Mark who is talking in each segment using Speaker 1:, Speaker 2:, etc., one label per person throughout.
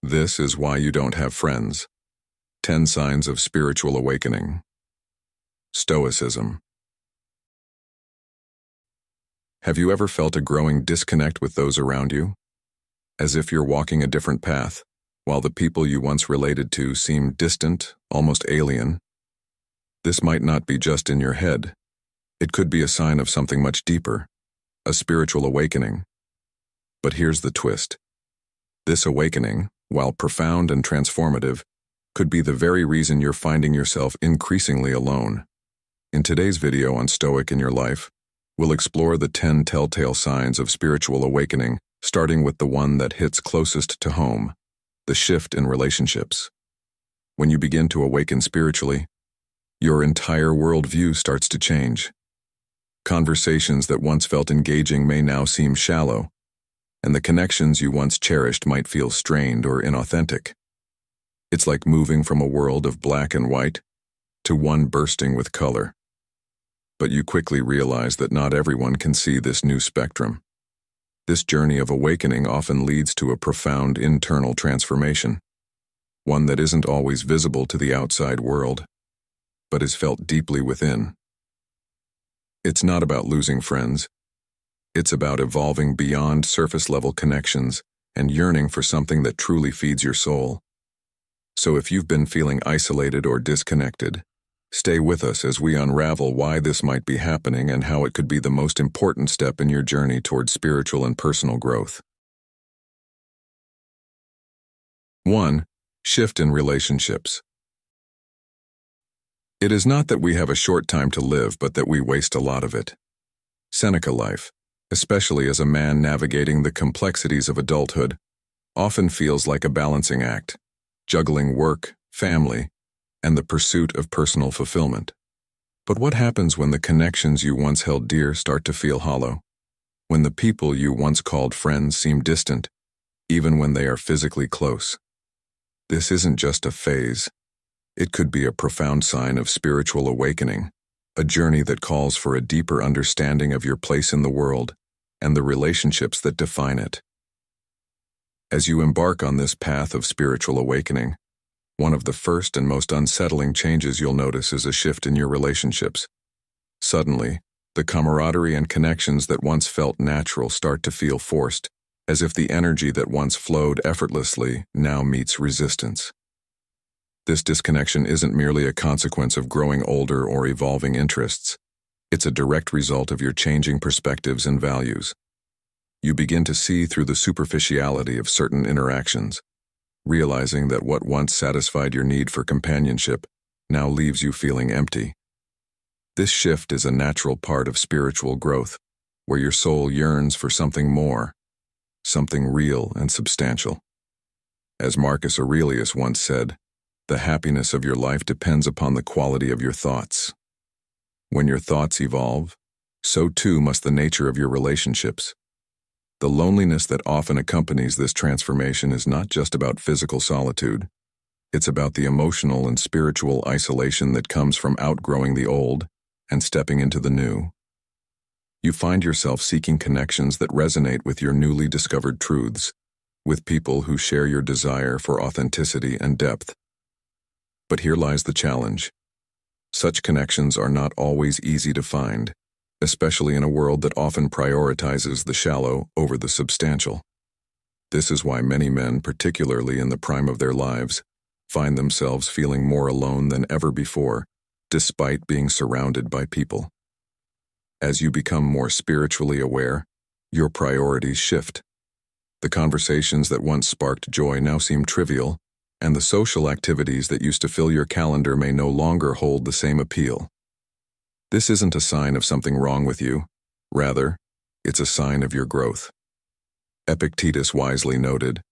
Speaker 1: This is why you don't have friends. 10 signs of spiritual awakening. Stoicism. Have you ever felt a growing disconnect with those around you? As if you're walking a different path, while the people you once related to seem distant, almost alien? This might not be just in your head. It could be a sign of something much deeper, a spiritual awakening. But here's the twist. This awakening, while profound and transformative, could be the very reason you're finding yourself increasingly alone. In today's video on Stoic in Your Life, we'll explore the 10 telltale signs of spiritual awakening, starting with the one that hits closest to home, the shift in relationships. When you begin to awaken spiritually, your entire worldview starts to change. Conversations that once felt engaging may now seem shallow, and the connections you once cherished might feel strained or inauthentic. It's like moving from a world of black and white to one bursting with color. But you quickly realize that not everyone can see this new spectrum. This journey of awakening often leads to a profound internal transformation, one that isn't always visible to the outside world, but is felt deeply within. It's not about losing friends. It's about evolving beyond surface-level connections and yearning for something that truly feeds your soul. So if you've been feeling isolated or disconnected, stay with us as we unravel why this might be happening and how it could be the most important step in your journey towards spiritual and personal growth. 1. Shift in relationships. It is not that we have a short time to live, but that we waste a lot of it. Seneca life, especially as a man navigating the complexities of adulthood, often feels like a balancing act, juggling work, family, and the pursuit of personal fulfillment. But what happens when the connections you once held dear start to feel hollow? When the people you once called friends seem distant, even when they are physically close? This isn't just a phase. It could be a profound sign of spiritual awakening, a journey that calls for a deeper understanding of your place in the world and the relationships that define it. As you embark on this path of spiritual awakening, one of the first and most unsettling changes you'll notice is a shift in your relationships. Suddenly, the camaraderie and connections that once felt natural start to feel forced, as if the energy that once flowed effortlessly now meets resistance. This disconnection isn't merely a consequence of growing older or evolving interests. It's a direct result of your changing perspectives and values. You begin to see through the superficiality of certain interactions, realizing that what once satisfied your need for companionship now leaves you feeling empty. This shift is a natural part of spiritual growth, where your soul yearns for something more, something real and substantial. As Marcus Aurelius once said, the happiness of your life depends upon the quality of your thoughts. When your thoughts evolve, so too must the nature of your relationships. The loneliness that often accompanies this transformation is not just about physical solitude. It's about the emotional and spiritual isolation that comes from outgrowing the old and stepping into the new. You find yourself seeking connections that resonate with your newly discovered truths, with people who share your desire for authenticity and depth. But here lies the challenge. Such connections are not always easy to find, especially in a world that often prioritizes the shallow over the substantial. This is why many men, particularly in the prime of their lives, find themselves feeling more alone than ever before, despite being surrounded by people. As you become more spiritually aware, your priorities shift. The conversations that once sparked joy now seem trivial, and the social activities that used to fill your calendar may no longer hold the same appeal. This isn't a sign of something wrong with you. Rather, it's a sign of your growth. Epictetus wisely noted,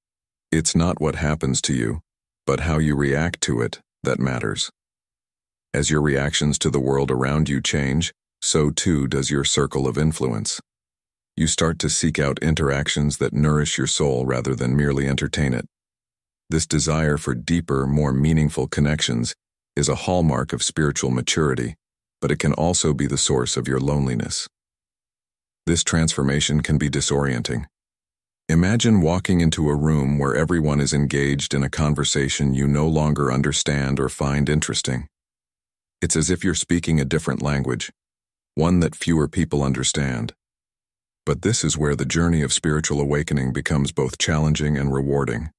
Speaker 1: "It's not what happens to you, but how you react to it that matters." As your reactions to the world around you change, so too does your circle of influence. You start to seek out interactions that nourish your soul rather than merely entertain it. This desire for deeper, more meaningful connections is a hallmark of spiritual maturity, but it can also be the source of your loneliness. This transformation can be disorienting. Imagine walking into a room where everyone is engaged in a conversation you no longer understand or find interesting. It's as if you're speaking a different language, one that fewer people understand. But this is where the journey of spiritual awakening becomes both challenging and rewarding.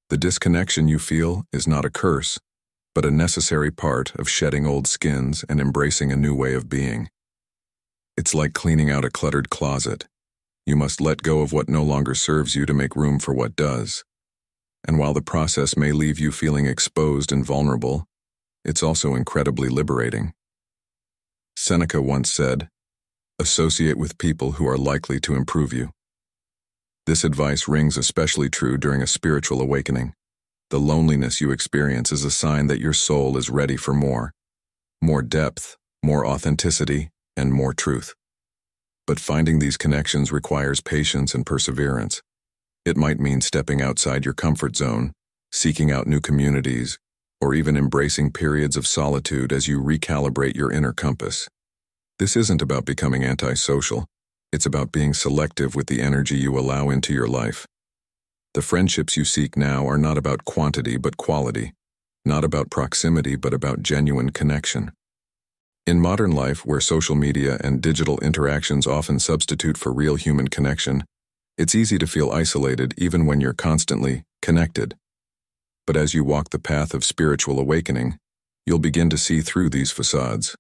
Speaker 1: The disconnection you feel is not a curse, but a necessary part of shedding old skins and embracing a new way of being. It's like cleaning out a cluttered closet. You must let go of what no longer serves you to make room for what does. And while the process may leave you feeling exposed and vulnerable, it's also incredibly liberating. Seneca once said, "Associate with people who are likely to improve you." This advice rings especially true during a spiritual awakening. The loneliness you experience is a sign that your soul is ready for more depth, more authenticity, and more truth. But finding these connections requires patience and perseverance. It might mean stepping outside your comfort zone, seeking out new communities, or even embracing periods of solitude as you recalibrate your inner compass. This isn't about becoming antisocial. It's about being selective with the energy you allow into your life. The friendships you seek now are not about quantity but quality, not about proximity but about genuine connection. In modern life, where social media and digital interactions often substitute for real human connection, it's easy to feel isolated even when you're constantly connected. But as you walk the path of spiritual awakening, you'll begin to see through these facades.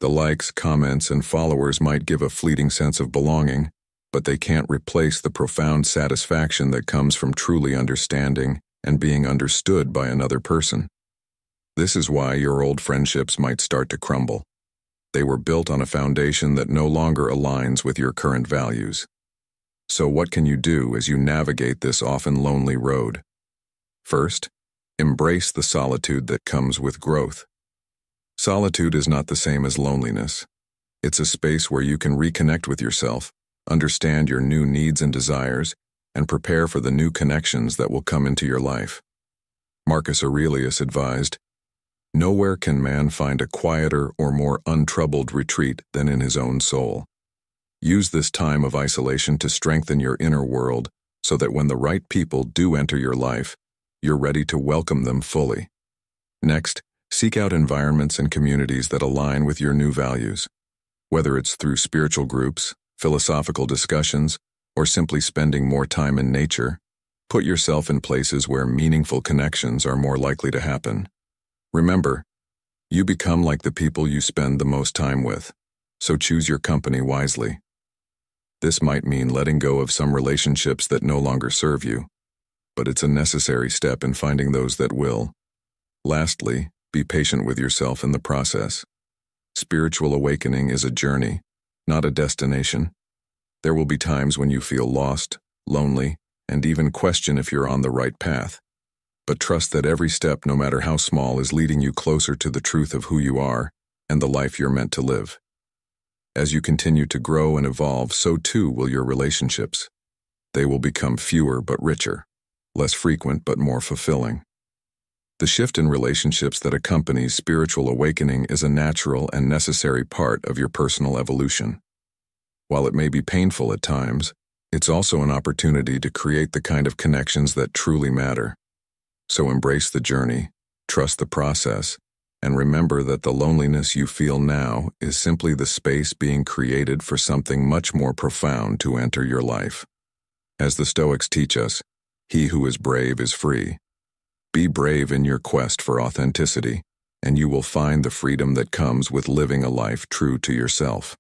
Speaker 1: The likes, comments, and followers might give a fleeting sense of belonging, but they can't replace the profound satisfaction that comes from truly understanding and being understood by another person. This is why your old friendships might start to crumble. They were built on a foundation that no longer aligns with your current values. So what can you do as you navigate this often lonely road? First, embrace the solitude that comes with growth. Solitude is not the same as loneliness. It's a space where you can reconnect with yourself, understand your new needs and desires, and prepare for the new connections that will come into your life. Marcus Aurelius advised, "Nowhere can man find a quieter or more untroubled retreat than in his own soul." Use this time of isolation to strengthen your inner world so that when the right people do enter your life, you're ready to welcome them fully. Next, seek out environments and communities that align with your new values. Whether it's through spiritual groups, philosophical discussions, or simply spending more time in nature, put yourself in places where meaningful connections are more likely to happen. Remember, you become like the people you spend the most time with, so choose your company wisely. This might mean letting go of some relationships that no longer serve you, but it's a necessary step in finding those that will. Lastly, be patient with yourself in the process. Spiritual awakening is a journey, not a destination. There will be times when you feel lost, lonely, and even question if you're on the right path. But trust that every step, no matter how small, is leading you closer to the truth of who you are and the life you're meant to live. As you continue to grow and evolve, so too will your relationships. They will become fewer but richer, less frequent but more fulfilling. The shift in relationships that accompanies spiritual awakening is a natural and necessary part of your personal evolution. While it may be painful at times, it's also an opportunity to create the kind of connections that truly matter. So embrace the journey, trust the process, and remember that the loneliness you feel now is simply the space being created for something much more profound to enter your life. As the Stoics teach us, he who is brave is free. Be brave in your quest for authenticity, and you will find the freedom that comes with living a life true to yourself.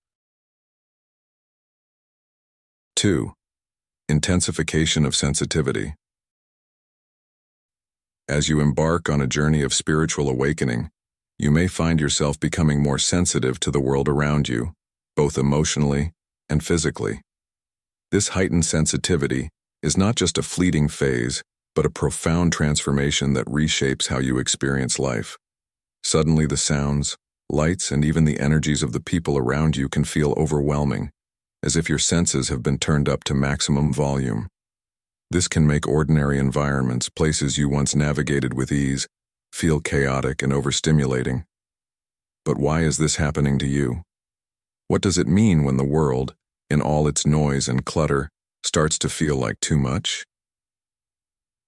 Speaker 1: 2. Intensification of Sensitivity. As you embark on a journey of spiritual awakening, you may find yourself becoming more sensitive to the world around you, both emotionally and physically. This heightened sensitivity is not just a fleeting phase, but a profound transformation that reshapes how you experience life. Suddenly the sounds, lights, and even the energies of the people around you can feel overwhelming, as if your senses have been turned up to maximum volume. This can make ordinary environments, places you once navigated with ease, feel chaotic and overstimulating. But why is this happening to you? What does it mean when the world, in all its noise and clutter, starts to feel like too much?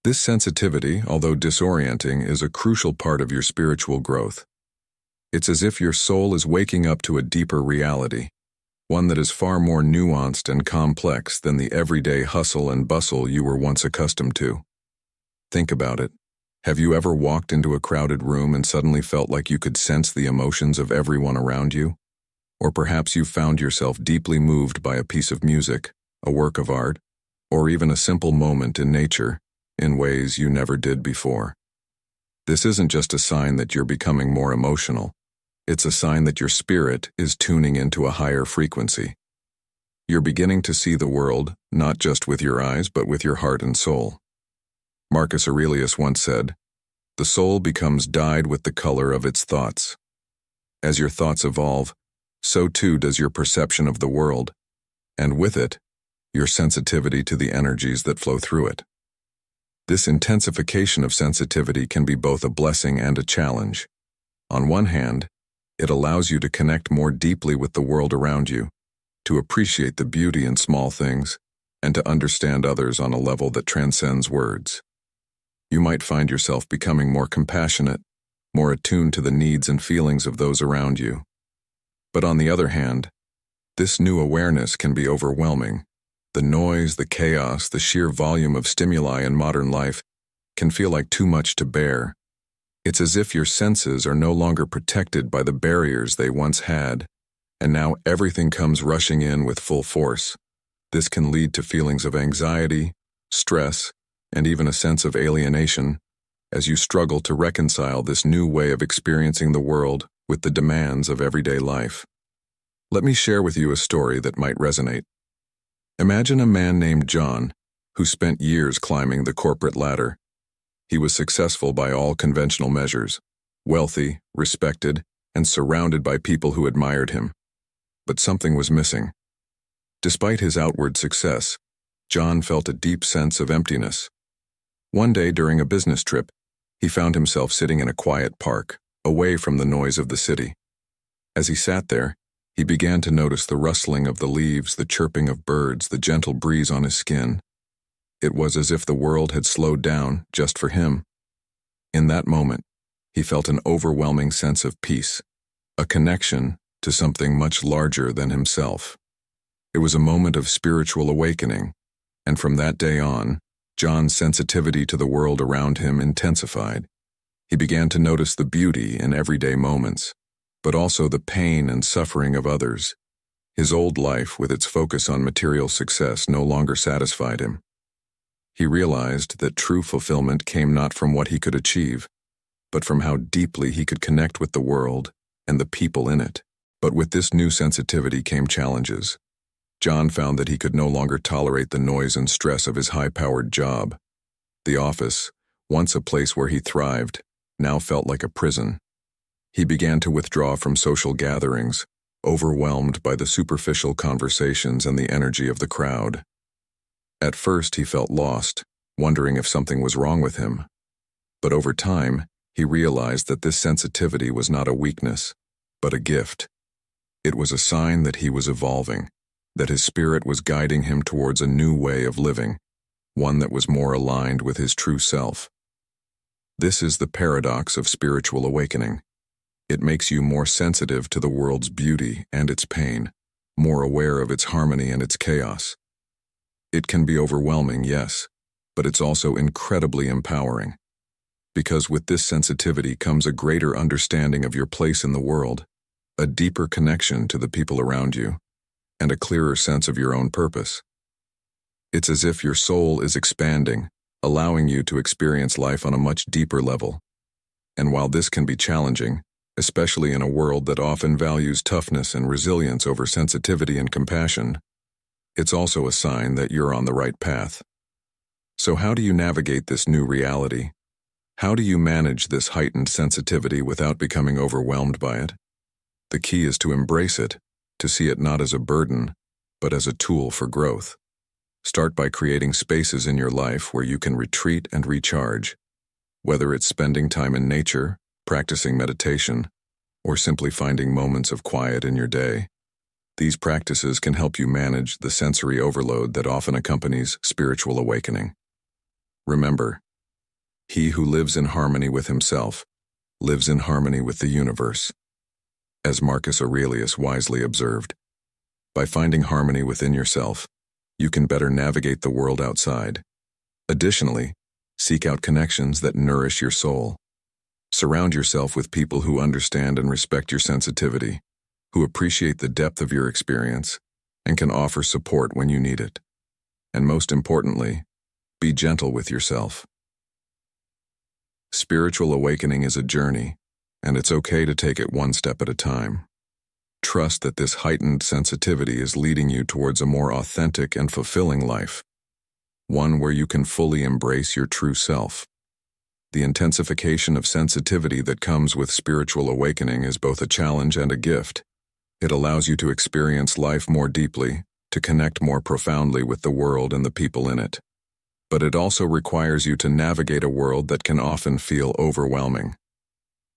Speaker 1: This sensitivity, although disorienting, is a crucial part of your spiritual growth. It's as if your soul is waking up to a deeper reality, one that is far more nuanced and complex than the everyday hustle and bustle you were once accustomed to. Think about it. Have you ever walked into a crowded room and suddenly felt like you could sense the emotions of everyone around you? Or perhaps you found yourself deeply moved by a piece of music, a work of art, or even a simple moment in nature, in ways you never did before. This isn't just a sign that you're becoming more emotional. It's a sign that your spirit is tuning into a higher frequency. You're beginning to see the world, not just with your eyes, but with your heart and soul. Marcus Aurelius once said, "The soul becomes dyed with the color of its thoughts." As your thoughts evolve, so too does your perception of the world, and with it, your sensitivity to the energies that flow through it. This intensification of sensitivity can be both a blessing and a challenge. On one hand, it allows you to connect more deeply with the world around you, to appreciate the beauty in small things, and to understand others on a level that transcends words. You might find yourself becoming more compassionate, more attuned to the needs and feelings of those around you. But on the other hand, this new awareness can be overwhelming. The noise, the chaos, the sheer volume of stimuli in modern life can feel like too much to bear. It's as if your senses are no longer protected by the barriers they once had, and now everything comes rushing in with full force. This can lead to feelings of anxiety, stress, and even a sense of alienation as you struggle to reconcile this new way of experiencing the world with the demands of everyday life. Let me share with you a story that might resonate. Imagine a man named John who spent years climbing the corporate ladder. He was successful by all conventional measures, wealthy, respected, and surrounded by people who admired him. But something was missing. Despite his outward success, John felt a deep sense of emptiness. One day during a business trip, he found himself sitting in a quiet park, away from the noise of the city. As he sat there, he began to notice the rustling of the leaves, the chirping of birds, the gentle breeze on his skin. It was as if the world had slowed down just for him. In that moment, he felt an overwhelming sense of peace, a connection to something much larger than himself. It was a moment of spiritual awakening, and from that day on, John's sensitivity to the world around him intensified. He began to notice the beauty in everyday moments, but also the pain and suffering of others. His old life, with its focus on material success, no longer satisfied him. He realized that true fulfillment came not from what he could achieve, but from how deeply he could connect with the world and the people in it. But with this new sensitivity came challenges. John found that he could no longer tolerate the noise and stress of his high-powered job. The office, once a place where he thrived, now felt like a prison. He began to withdraw from social gatherings, overwhelmed by the superficial conversations and the energy of the crowd. At first, he felt lost, wondering if something was wrong with him. But over time, he realized that this sensitivity was not a weakness, but a gift. It was a sign that he was evolving, that his spirit was guiding him towards a new way of living, one that was more aligned with his true self. This is the paradox of spiritual awakening. It makes you more sensitive to the world's beauty and its pain, more aware of its harmony and its chaos. It can be overwhelming, yes, but it's also incredibly empowering. Because with this sensitivity comes a greater understanding of your place in the world, a deeper connection to the people around you, and a clearer sense of your own purpose. It's as if your soul is expanding, allowing you to experience life on a much deeper level. And while this can be challenging, especially in a world that often values toughness and resilience over sensitivity and compassion, it's also a sign that you're on the right path. So how do you navigate this new reality? How do you manage this heightened sensitivity without becoming overwhelmed by it? The key is to embrace it, to see it not as a burden, but as a tool for growth. Start by creating spaces in your life where you can retreat and recharge, whether it's spending time in nature, practicing meditation, or simply finding moments of quiet in your day. These practices can help you manage the sensory overload that often accompanies spiritual awakening. Remember, he who lives in harmony with himself lives in harmony with the universe. As Marcus Aurelius wisely observed, by finding harmony within yourself, you can better navigate the world outside. Additionally, seek out connections that nourish your soul. Surround yourself with people who understand and respect your sensitivity, who appreciate the depth of your experience, and can offer support when you need it. And most importantly, be gentle with yourself. Spiritual awakening is a journey, and it's okay to take it one step at a time. Trust that this heightened sensitivity is leading you towards a more authentic and fulfilling life, one where you can fully embrace your true self. The intensification of sensitivity that comes with spiritual awakening is both a challenge and a gift. It allows you to experience life more deeply, to connect more profoundly with the world and the people in it. But it also requires you to navigate a world that can often feel overwhelming.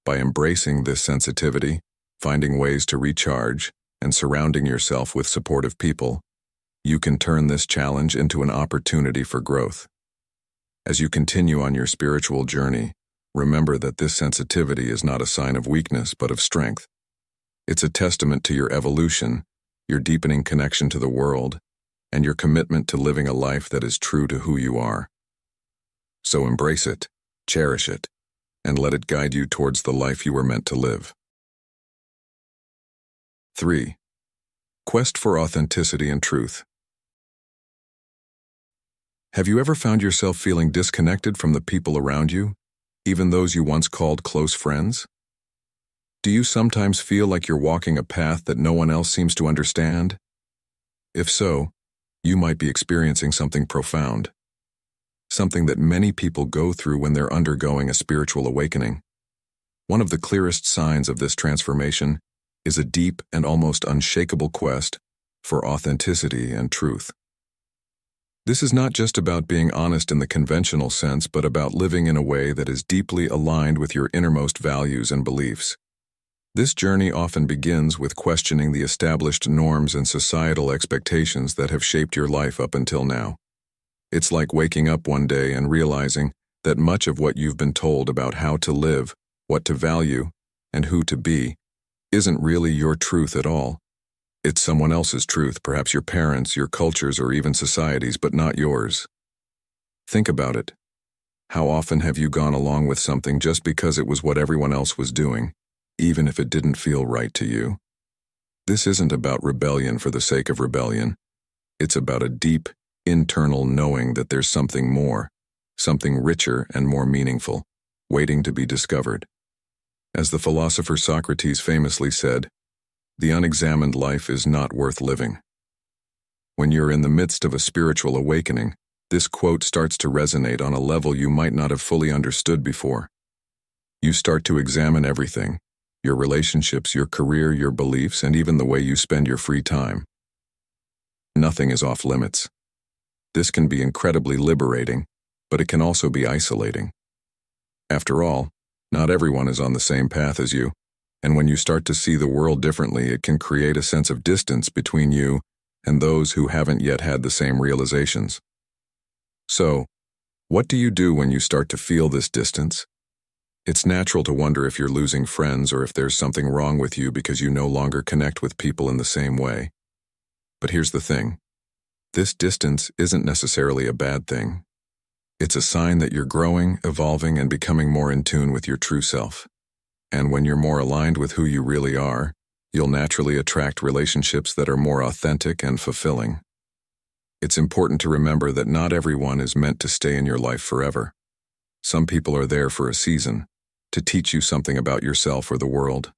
Speaker 1: By embracing this sensitivity, finding ways to recharge, and surrounding yourself with supportive people, you can turn this challenge into an opportunity for growth. As you continue on your spiritual journey, remember that this sensitivity is not a sign of weakness but of strength. It's a testament to your evolution, your deepening connection to the world, and your commitment to living a life that is true to who you are. So embrace it, cherish it, and let it guide you towards the life you were meant to live. 3. Quest for authenticity and truth. Have you ever found yourself feeling disconnected from the people around you, even those you once called close friends? Do you sometimes feel like you're walking a path that no one else seems to understand? If so, you might be experiencing something profound, something that many people go through when they're undergoing a spiritual awakening. One of the clearest signs of this transformation is a deep and almost unshakable quest for authenticity and truth. This is not just about being honest in the conventional sense, but about living in a way that is deeply aligned with your innermost values and beliefs. This journey often begins with questioning the established norms and societal expectations that have shaped your life up until now. It's like waking up one day and realizing that much of what you've been told about how to live, what to value, and who to be isn't really your truth at all. It's someone else's truth, perhaps your parents', your culture's, or even society's, but not yours. Think about it. How often have you gone along with something just because it was what everyone else was doing, even if it didn't feel right to you? This isn't about rebellion for the sake of rebellion. It's about a deep, internal knowing that there's something more, something richer and more meaningful, waiting to be discovered. As the philosopher Socrates famously said, "The unexamined life is not worth living." When you're in the midst of a spiritual awakening, this quote starts to resonate on a level you might not have fully understood before. You start to examine everything, your relationships, your career, your beliefs, and even the way you spend your free time. Nothing is off limits. This can be incredibly liberating, but it can also be isolating. After all, not everyone is on the same path as you, and when you start to see the world differently, it can create a sense of distance between you and those who haven't yet had the same realizations. So, what do you do when you start to feel this distance? It's natural to wonder if you're losing friends or if there's something wrong with you because you no longer connect with people in the same way. But here's the thing. This distance isn't necessarily a bad thing. It's a sign that you're growing, evolving, and becoming more in tune with your true self. And when you're more aligned with who you really are, you'll naturally attract relationships that are more authentic and fulfilling. It's important to remember that not everyone is meant to stay in your life forever. Some people are there for a season, to teach you something about yourself or the world.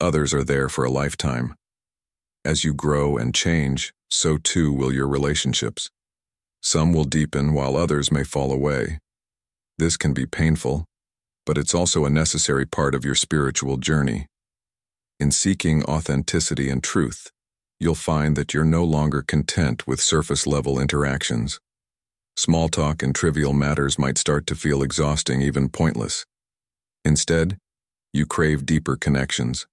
Speaker 1: Others are there for a lifetime. As you grow and change, so too will your relationships. Some will deepen while others may fall away. This can be painful, but it's also a necessary part of your spiritual journey. In seeking authenticity and truth, you'll find that you're no longer content with surface-level interactions. Small talk and trivial matters might start to feel exhausting, even pointless. Instead, you crave deeper connections,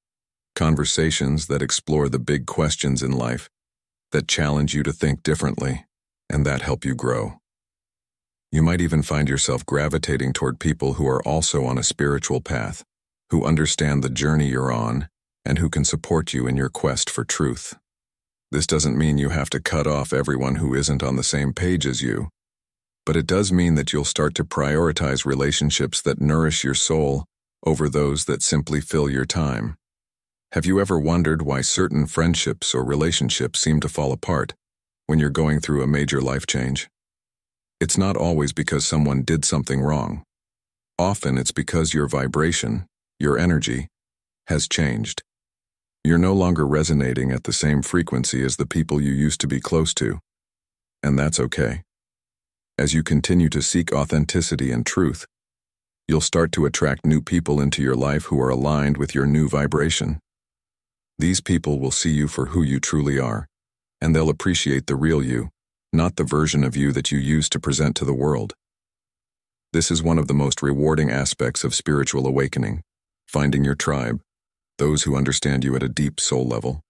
Speaker 1: conversations that explore the big questions in life, that challenge you to think differently, and that help you grow. You might even find yourself gravitating toward people who are also on a spiritual path, who understand the journey you're on, and who can support you in your quest for truth. This doesn't mean you have to cut off everyone who isn't on the same page as you, but it does mean that you'll start to prioritize relationships that nourish your soul over those that simply fill your time. Have you ever wondered why certain friendships or relationships seem to fall apart when you're going through a major life change? It's not always because someone did something wrong. Often it's because your vibration, your energy, has changed. You're no longer resonating at the same frequency as the people you used to be close to, and that's okay. As you continue to seek authenticity and truth, you'll start to attract new people into your life who are aligned with your new vibration. These people will see you for who you truly are, and they'll appreciate the real you, not the version of you that you used to present to the world. This is one of the most rewarding aspects of spiritual awakening, finding your tribe, those who understand you at a deep soul level.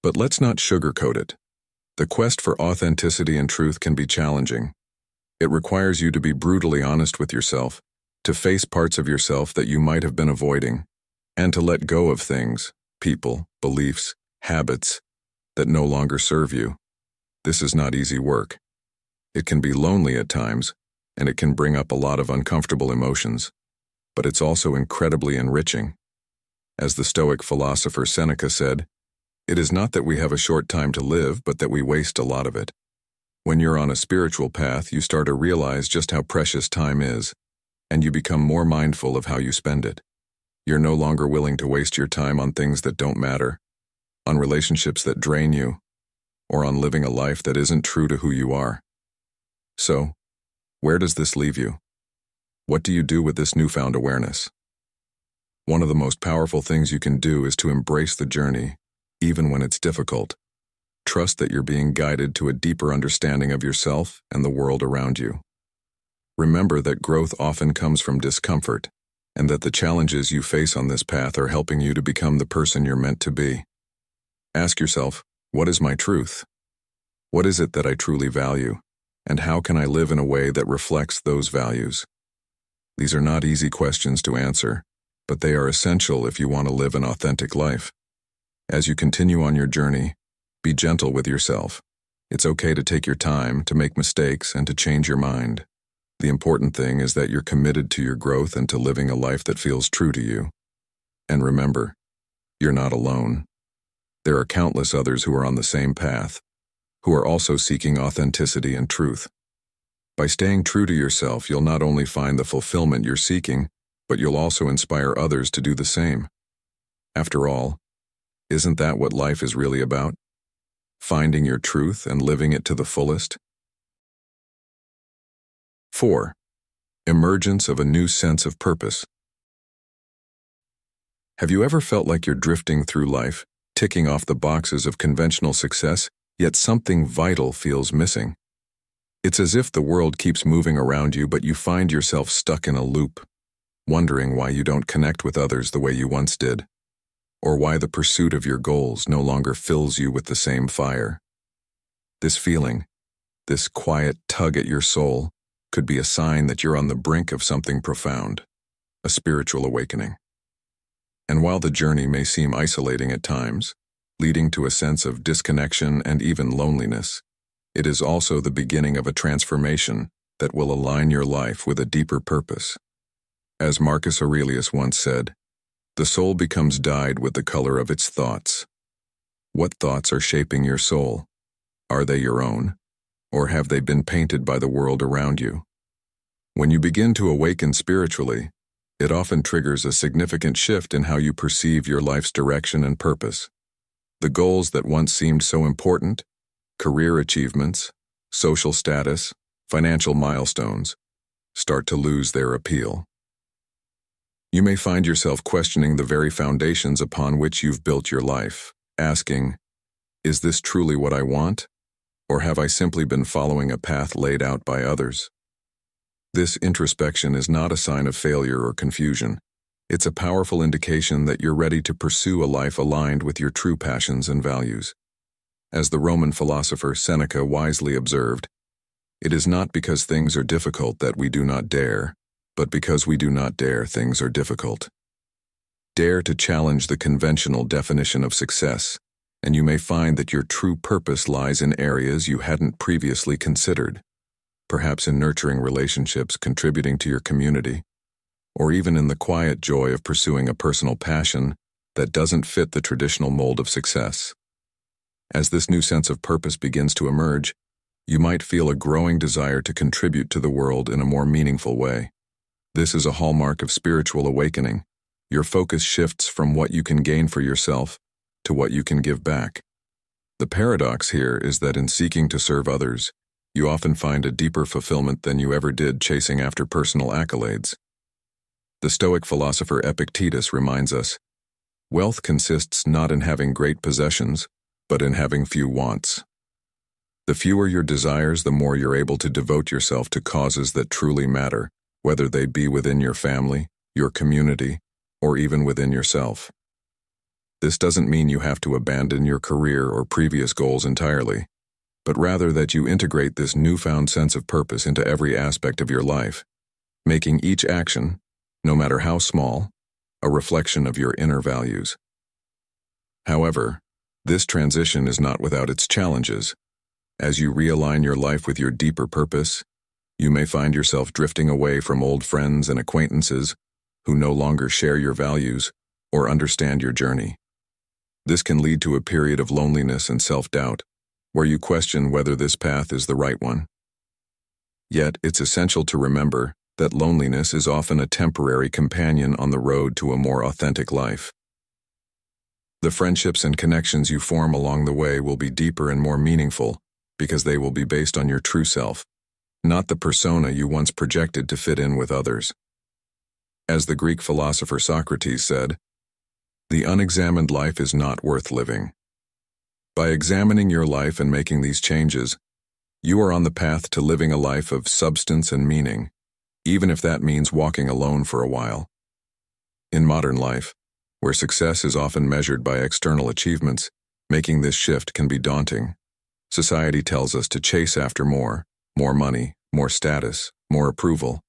Speaker 1: But let's not sugarcoat it. The quest for authenticity and truth can be challenging. It requires you to be brutally honest with yourself, to face parts of yourself that you might have been avoiding, and to let go of things, people, beliefs, habits that no longer serve you. This is not easy work. It can be lonely at times, and it can bring up a lot of uncomfortable emotions, but it's also incredibly enriching. As the Stoic philosopher Seneca said, "It is not that we have a short time to live, but that we waste a lot of it." When you're on a spiritual path, you start to realize just how precious time is, and you become more mindful of how you spend it. You're no longer willing to waste your time on things that don't matter, on relationships that drain you, or on living a life that isn't true to who you are. So, where does this leave you? What do you do with this newfound awareness? One of the most powerful things you can do is to embrace the journey, even when it's difficult. Trust that you're being guided to a deeper understanding of yourself and the world around you. Remember that growth often comes from discomfort, and that the challenges you face on this path are helping you to become the person you're meant to be. Ask yourself, what is my truth? What is it that I truly value? And how can I live in a way that reflects those values? These are not easy questions to answer, but they are essential if you want to live an authentic life. As you continue on your journey, be gentle with yourself. It's okay to take your time, to make mistakes, and to change your mind. The important thing is that you're committed to your growth and to living a life that feels true to you. And remember, you're not alone. There are countless others who are on the same path, who are also seeking authenticity and truth. By staying true to yourself, you'll not only find the fulfillment you're seeking, but you'll also inspire others to do the same. After all, isn't that what life is really about? Finding your truth and living it to the fullest? 4. Emergence of a new sense of purpose. Have you ever felt like you're drifting through life, ticking off the boxes of conventional success, yet something vital feels missing? It's as if the world keeps moving around you, but you find yourself stuck in a loop, wondering why you don't connect with others the way you once did, or why the pursuit of your goals no longer fills you with the same fire. This feeling, this quiet tug at your soul, could be a sign that you're on the brink of something profound, a spiritual awakening. And while the journey may seem isolating at times, leading to a sense of disconnection and even loneliness, it is also the beginning of a transformation that will align your life with a deeper purpose. As Marcus Aurelius once said, "The soul becomes dyed with the color of its thoughts." What thoughts are shaping your soul? Are they your own? Or have they been painted by the world around you? When you begin to awaken spiritually, it often triggers a significant shift in how you perceive your life's direction and purpose. The goals that once seemed so important, career achievements, social status, financial milestones, start to lose their appeal. You may find yourself questioning the very foundations upon which you've built your life, asking, is this truly what I want? Or have I simply been following a path laid out by others? This introspection is not a sign of failure or confusion. It's a powerful indication that you're ready to pursue a life aligned with your true passions and values. As the Roman philosopher Seneca wisely observed, it is not because things are difficult that we do not dare, but because we do not dare, things are difficult. Dare to challenge the conventional definition of success, and you may find that your true purpose lies in areas you hadn't previously considered, perhaps in nurturing relationships, contributing to your community, or even in the quiet joy of pursuing a personal passion that doesn't fit the traditional mold of success. As this new sense of purpose begins to emerge, you might feel a growing desire to contribute to the world in a more meaningful way. This is a hallmark of spiritual awakening. Your focus shifts from what you can gain for yourself to what you can give back. The paradox here is that in seeking to serve others, you often find a deeper fulfillment than you ever did chasing after personal accolades. The Stoic philosopher Epictetus reminds us, wealth consists not in having great possessions, but in having few wants. The fewer your desires, the more you're able to devote yourself to causes that truly matter, whether they be within your family, your community, or even within yourself. This doesn't mean you have to abandon your career or previous goals entirely, but rather that you integrate this newfound sense of purpose into every aspect of your life, making each action, no matter how small, a reflection of your inner values. However, this transition is not without its challenges. As you realign your life with your deeper purpose, you may find yourself drifting away from old friends and acquaintances who no longer share your values or understand your journey. This can lead to a period of loneliness and self-doubt, where you question whether this path is the right one. Yet, it's essential to remember that loneliness is often a temporary companion on the road to a more authentic life. The friendships and connections you form along the way will be deeper and more meaningful because they will be based on your true self, not the persona you once projected to fit in with others. As the Greek philosopher Socrates said, "The unexamined life is not worth living." By examining your life and making these changes, you are on the path to living a life of substance and meaning, even if that means walking alone for a while. In modern life, where success is often measured by external achievements, making this shift can be daunting. Society tells us to chase after more money, more status, more approval,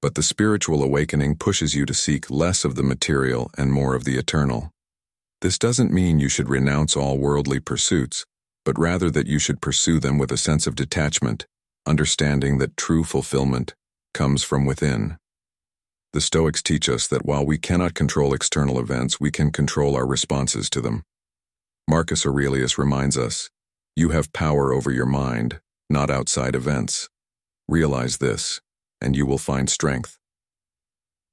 Speaker 1: but the spiritual awakening pushes you to seek less of the material and more of the eternal. This doesn't mean you should renounce all worldly pursuits, but rather that you should pursue them with a sense of detachment, understanding that true fulfillment comes from within. The Stoics teach us that while we cannot control external events, we can control our responses to them. Marcus Aurelius reminds us, "You have power over your mind, not outside events. Realize this, and you will find strength."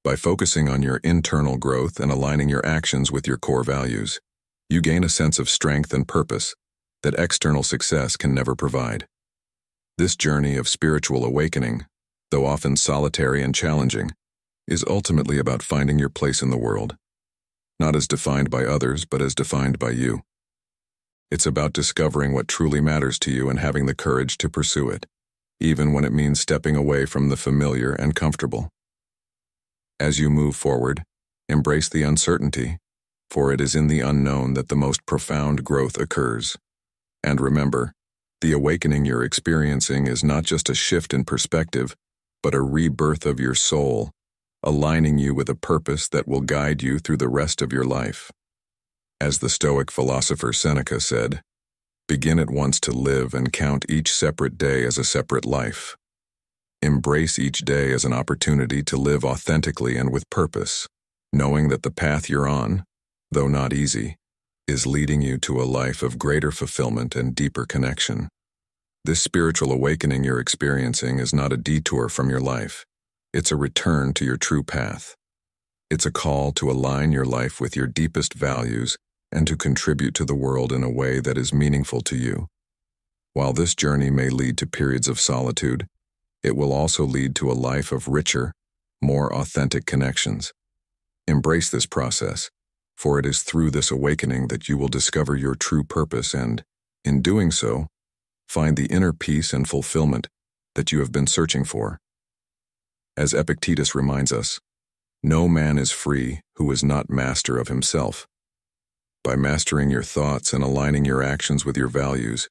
Speaker 1: By focusing on your internal growth and aligning your actions with your core values, you gain a sense of strength and purpose that external success can never provide. This journey of spiritual awakening, though often solitary and challenging, is ultimately about finding your place in the world, not as defined by others, but as defined by you. It's about discovering what truly matters to you and having the courage to pursue it, even when it means stepping away from the familiar and comfortable. As you move forward, embrace the uncertainty, for it is in the unknown that the most profound growth occurs. And remember, the awakening you're experiencing is not just a shift in perspective, but a rebirth of your soul, aligning you with a purpose that will guide you through the rest of your life. As the Stoic philosopher Seneca said, "Begin at once to live and count each separate day as a separate life." Embrace each day as an opportunity to live authentically and with purpose, knowing that the path you're on, though not easy, is leading you to a life of greater fulfillment and deeper connection. This spiritual awakening you're experiencing is not a detour from your life. It's a return to your true path. It's a call to align your life with your deepest values and to contribute to the world in a way that is meaningful to you. While this journey may lead to periods of solitude, it will also lead to a life of richer, more authentic connections. Embrace this process, for it is through this awakening that you will discover your true purpose and, in doing so, find the inner peace and fulfillment that you have been searching for. As Epictetus reminds us, No man is free who is not master of himself. By mastering your thoughts and aligning your actions with your values,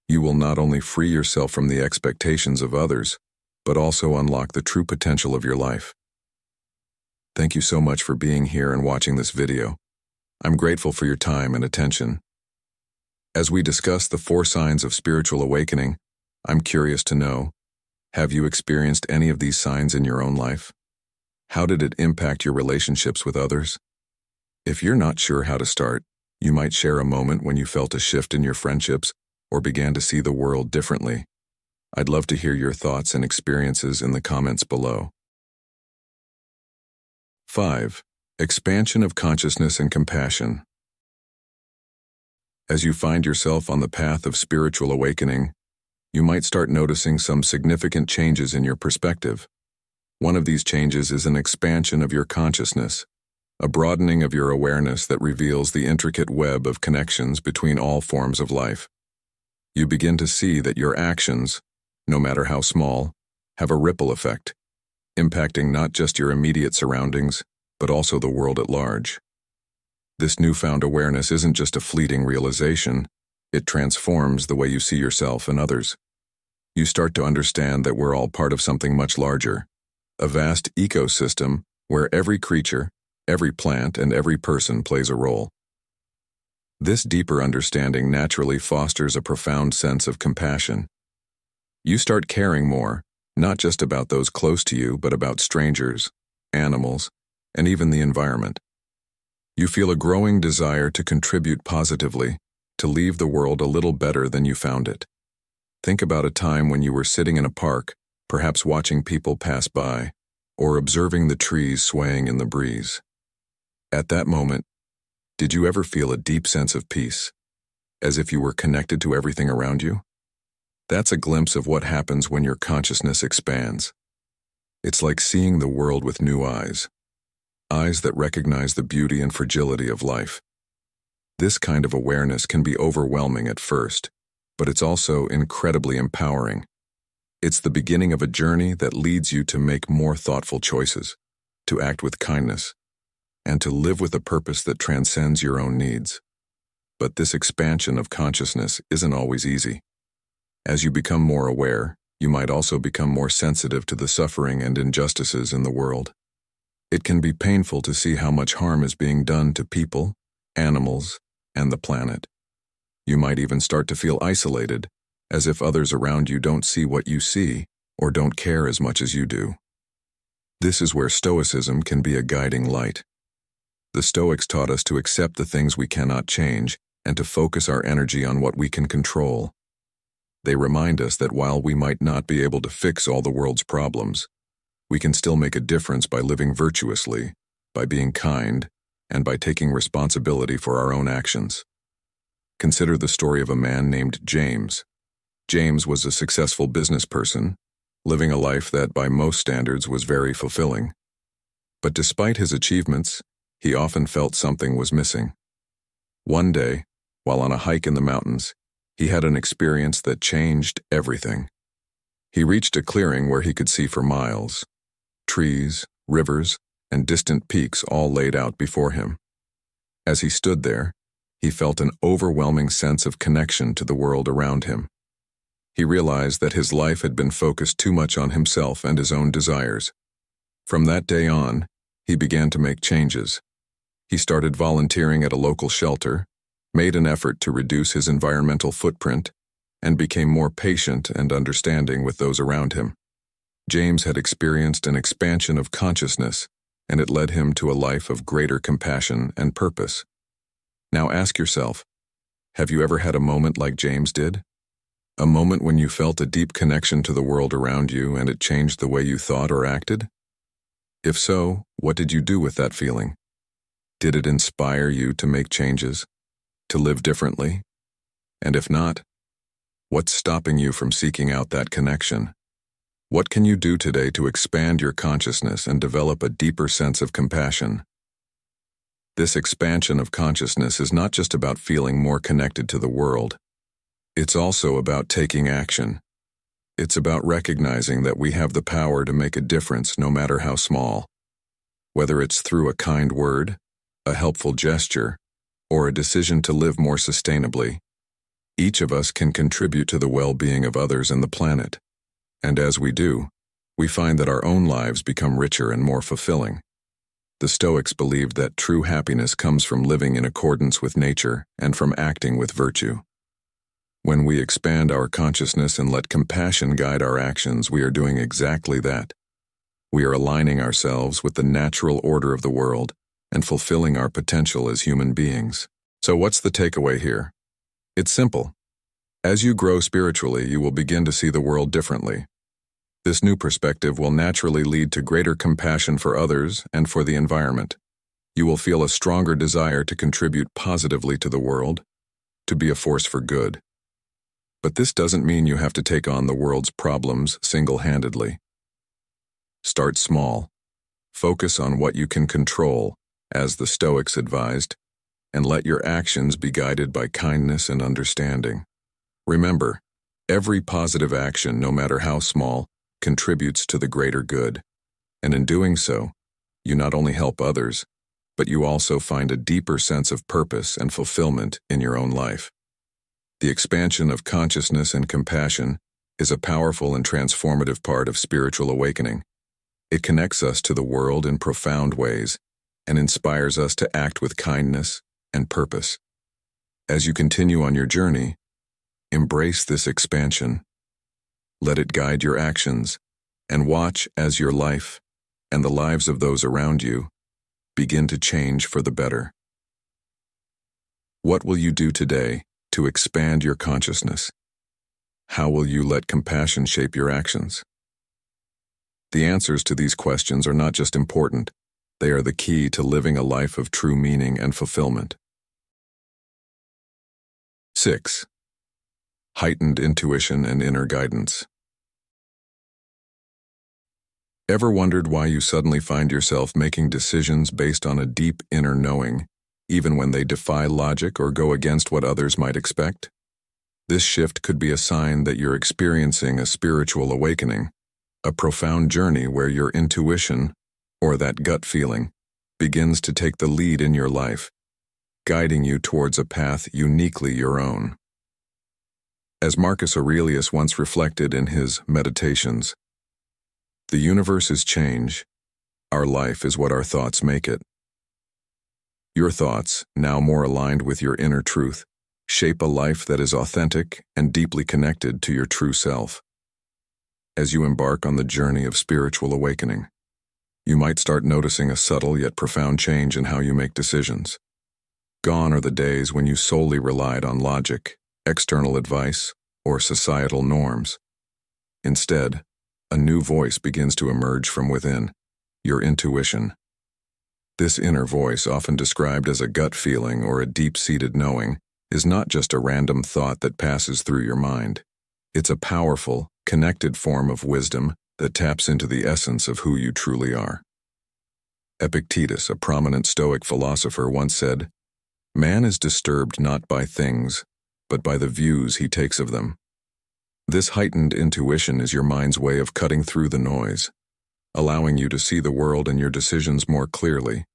Speaker 1: you will not only free yourself from the expectations of others, but also unlock the true potential of your life. Thank you so much for being here and watching this video. I'm grateful for your time and attention. As we discuss the 4 signs of spiritual awakening, I'm curious to know, have you experienced any of these signs in your own life? How did it impact your relationships with others? If you're not sure how to start, you might share a moment when you felt a shift in your friendships or began to see the world differently. I'd love to hear your thoughts and experiences in the comments below. 5. Expansion of consciousness and compassion. As you find yourself on the path of spiritual awakening, you might start noticing some significant changes in your perspective. One of these changes is an expansion of your consciousness, a broadening of your awareness that reveals the intricate web of connections between all forms of life. You begin to see that your actions, no matter how small, have a ripple effect, impacting not just your immediate surroundings, but also the world at large. This newfound awareness isn't just a fleeting realization, it transforms the way you see yourself and others. You start to understand that we're all part of something much larger, a vast ecosystem where every creature, every plant, and every person plays a role. This deeper understanding naturally fosters a profound sense of compassion. You start caring more, not just about those close to you, but about strangers, animals, and even the environment. You feel a growing desire to contribute positively, to leave the world a little better than you found it. Think about a time when you were sitting in a park, perhaps watching people pass by, or observing the trees swaying in the breeze. At that moment, did you ever feel a deep sense of peace, as if you were connected to everything around you? That's a glimpse of what happens when your consciousness expands. It's like seeing the world with new eyes that recognize the beauty and fragility of life. This kind of awareness can be overwhelming at first, but it's also incredibly empowering. It's the beginning of a journey that leads you to make more thoughtful choices, to act with kindness, and to live with a purpose that transcends your own needs. But this expansion of consciousness isn't always easy. As you become more aware, you might also become more sensitive to the suffering and injustices in the world. It can be painful to see how much harm is being done to people, animals, and the planet. You might even start to feel isolated, as if others around you don't see what you see or don't care as much as you do. This is where Stoicism can be a guiding light. The Stoics taught us to accept the things we cannot change and to focus our energy on what we can control. They remind us that while we might not be able to fix all the world's problems, we can still make a difference by living virtuously, by being kind, and by taking responsibility for our own actions. Consider the story of a man named James. James was a successful business person, living a life that by most standards was very fulfilling. But despite his achievements, he often felt something was missing. One day, while on a hike in the mountains, he had an experience that changed everything. He reached a clearing where he could see for miles. Trees, rivers, and distant peaks all laid out before him. As he stood there, he felt an overwhelming sense of connection to the world around him. He realized that his life had been focused too much on himself and his own desires. From that day on, he began to make changes. He started volunteering at a local shelter, made an effort to reduce his environmental footprint, and became more patient and understanding with those around him. James had experienced an expansion of consciousness, and it led him to a life of greater compassion and purpose. Now ask yourself, have you ever had a moment like James did? A moment when you felt a deep connection to the world around you and it changed the way you thought or acted? If so, what did you do with that feeling? Did it inspire you to make changes, to live differently? And if not, what's stopping you from seeking out that connection? What can you do today to expand your consciousness and develop a deeper sense of compassion? This expansion of consciousness is not just about feeling more connected to the world. It's also about taking action. It's about recognizing that we have the power to make a difference no matter how small. Whether it's through a kind word, a helpful gesture, or a decision to live more sustainably, each of us can contribute to the well-being of others and the planet. And as we do, we find that our own lives become richer and more fulfilling. The Stoics believed that true happiness comes from living in accordance with nature and from acting with virtue. When we expand our consciousness and let compassion guide our actions, we are doing exactly that. We are aligning ourselves with the natural order of the world and fulfilling our potential as human beings. So what's the takeaway here? It's simple. As you grow spiritually, you will begin to see the world differently. This new perspective will naturally lead to greater compassion for others and for the environment. You will feel a stronger desire to contribute positively to the world, to be a force for good. But this doesn't mean you have to take on the world's problems single-handedly. Start small. Focus on what you can control, as the Stoics advised, and let your actions be guided by kindness and understanding. Remember, every positive action, no matter how small, contributes to the greater good, and in doing so, you not only help others, but you also find a deeper sense of purpose and fulfillment in your own life. The expansion of consciousness and compassion is a powerful and transformative part of spiritual awakening. It connects us to the world in profound ways and inspires us to act with kindness and purpose. As you continue on your journey, embrace this expansion. Let it guide your actions, and watch as your life and the lives of those around you begin to change for the better. What will you do today to expand your consciousness? How will you let compassion shape your actions? The answers to these questions are not just important, they are the key to living a life of true meaning and fulfillment. 6. Heightened intuition and inner guidance. Ever wondered why you suddenly find yourself making decisions based on a deep inner knowing, even when they defy logic or go against what others might expect? This shift could be a sign that you're experiencing a spiritual awakening, a profound journey where your intuition, or that gut feeling, begins to take the lead in your life, guiding you towards a path uniquely your own. As Marcus Aurelius once reflected in his Meditations, "The universe is change. Our life is what our thoughts make it." Your thoughts, now more aligned with your inner truth, shape a life that is authentic and deeply connected to your true self. As you embark on the journey of spiritual awakening, you might start noticing a subtle yet profound change in how you make decisions. Gone are the days when you solely relied on logic, external advice, or societal norms. Instead, a new voice begins to emerge from within, your intuition. This inner voice, often described as a gut feeling or a deep-seated knowing, is not just a random thought that passes through your mind. It's a powerful, connected form of wisdom that taps into the essence of who you truly are. Epictetus, a prominent Stoic philosopher, once said, "Man is disturbed not by things, but by the views he takes of them." This heightened intuition is your mind's way of cutting through the noise, allowing you to see the world and your decisions more clearly,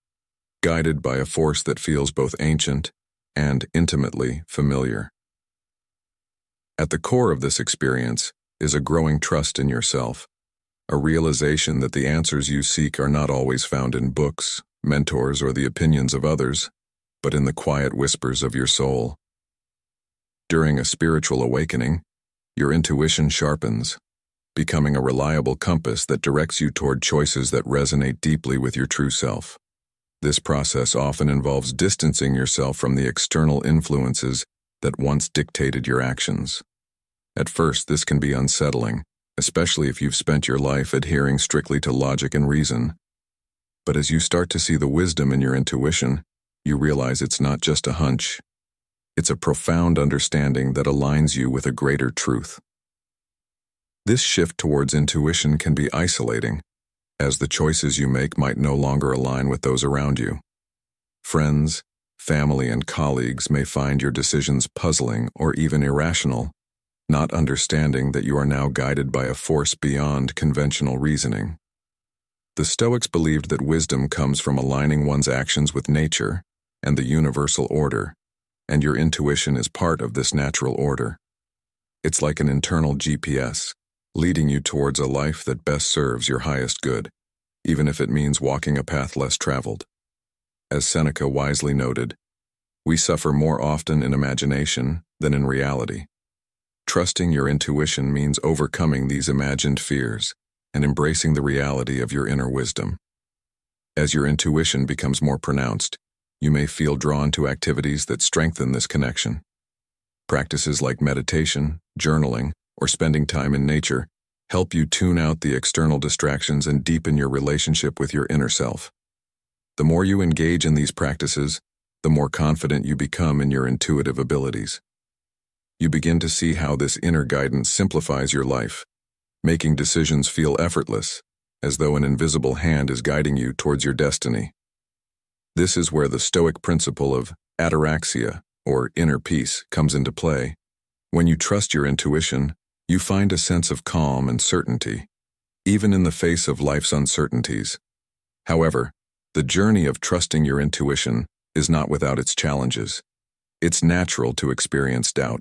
Speaker 1: guided by a force that feels both ancient and intimately familiar. At the core of this experience is a growing trust in yourself, a realization that the answers you seek are not always found in books, mentors, or the opinions of others, but in the quiet whispers of your soul. During a spiritual awakening, your intuition sharpens, becoming a reliable compass that directs you toward choices that resonate deeply with your true self. This process often involves distancing yourself from the external influences that once dictated your actions. At first, this can be unsettling, especially if you've spent your life adhering strictly to logic and reason. But as you start to see the wisdom in your intuition, you realize it's not just a hunch. It's a profound understanding that aligns you with a greater truth. This shift towards intuition can be isolating, as the choices you make might no longer align with those around you. Friends, family, and colleagues may find your decisions puzzling or even irrational, not understanding that you are now guided by a force beyond conventional reasoning. The Stoics believed that wisdom comes from aligning one's actions with nature and the universal order, and your intuition is part of this natural order. It's like an internal GPS, leading you towards a life that best serves your highest good, even if it means walking a path less traveled. As Seneca wisely noted, we suffer more often in imagination than in reality. Trusting your intuition means overcoming these imagined fears and embracing the reality of your inner wisdom. As your intuition becomes more pronounced, you may feel drawn to activities that strengthen this connection. Practices like meditation, journaling, or spending time in nature help you tune out the external distractions and deepen your relationship with your inner self. The more you engage in these practices, the more confident you become in your intuitive abilities. You begin to see how this inner guidance simplifies your life, making decisions feel effortless, as though an invisible hand is guiding you towards your destiny. This is where the Stoic principle of ataraxia, or inner peace, comes into play. When you trust your intuition, you find a sense of calm and certainty, even in the face of life's uncertainties. However, the journey of trusting your intuition is not without its challenges. It's natural to experience doubt,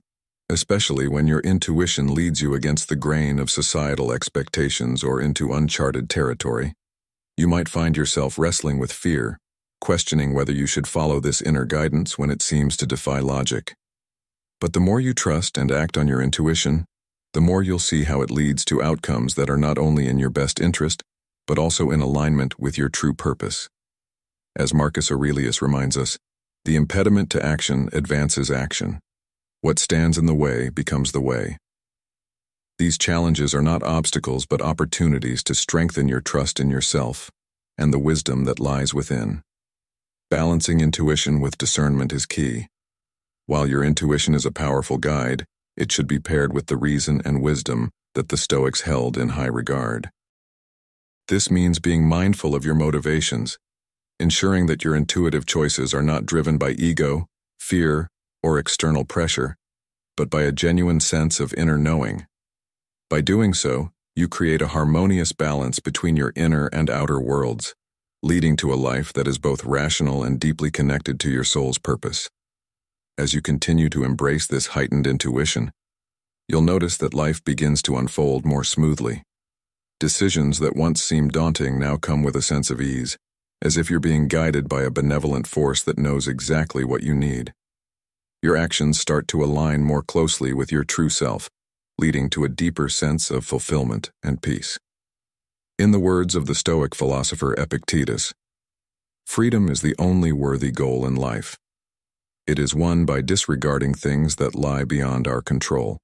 Speaker 1: especially when your intuition leads you against the grain of societal expectations or into uncharted territory. You might find yourself wrestling with fear, questioning whether you should follow this inner guidance when it seems to defy logic. But the more you trust and act on your intuition, the more you'll see how it leads to outcomes that are not only in your best interest, but also in alignment with your true purpose. As Marcus Aurelius reminds us, the impediment to action advances action. What stands in the way becomes the way. These challenges are not obstacles but opportunities to strengthen your trust in yourself and the wisdom that lies within. Balancing intuition with discernment is key. While your intuition is a powerful guide, it should be paired with the reason and wisdom that the Stoics held in high regard. This means being mindful of your motivations, ensuring that your intuitive choices are not driven by ego, fear, or external pressure, but by a genuine sense of inner knowing. By doing so, you create a harmonious balance between your inner and outer worlds, leading to a life that is both rational and deeply connected to your soul's purpose. As you continue to embrace this heightened intuition, you'll notice that life begins to unfold more smoothly. Decisions that once seemed daunting now come with a sense of ease, as if you're being guided by a benevolent force that knows exactly what you need. Your actions start to align more closely with your true self, leading to a deeper sense of fulfillment and peace. In the words of the Stoic philosopher Epictetus, freedom is the only worthy goal in life. It is won by disregarding things that lie beyond our control.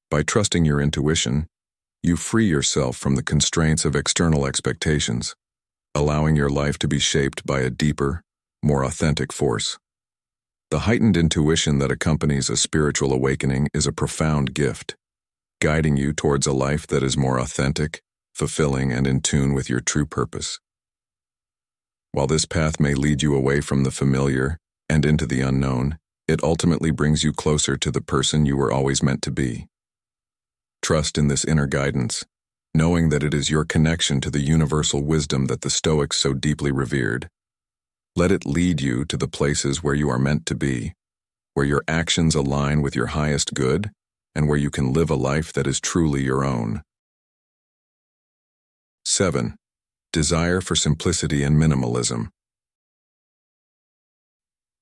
Speaker 1: By trusting your intuition, you free yourself from the constraints of external expectations, allowing your life to be shaped by a deeper, more authentic force. The heightened intuition that accompanies a spiritual awakening is a profound gift, guiding you towards a life that is more authentic, fulfilling, and in tune with your true purpose. While this path may lead you away from the familiar and into the unknown, it ultimately brings you closer to the person you were always meant to be. Trust in this inner guidance, knowing that it is your connection to the universal wisdom that the Stoics so deeply revered. Let it lead you to the places where you are meant to be, where your actions align with your highest good, and where you can live a life that is truly your own. 7. Desire for simplicity and minimalism.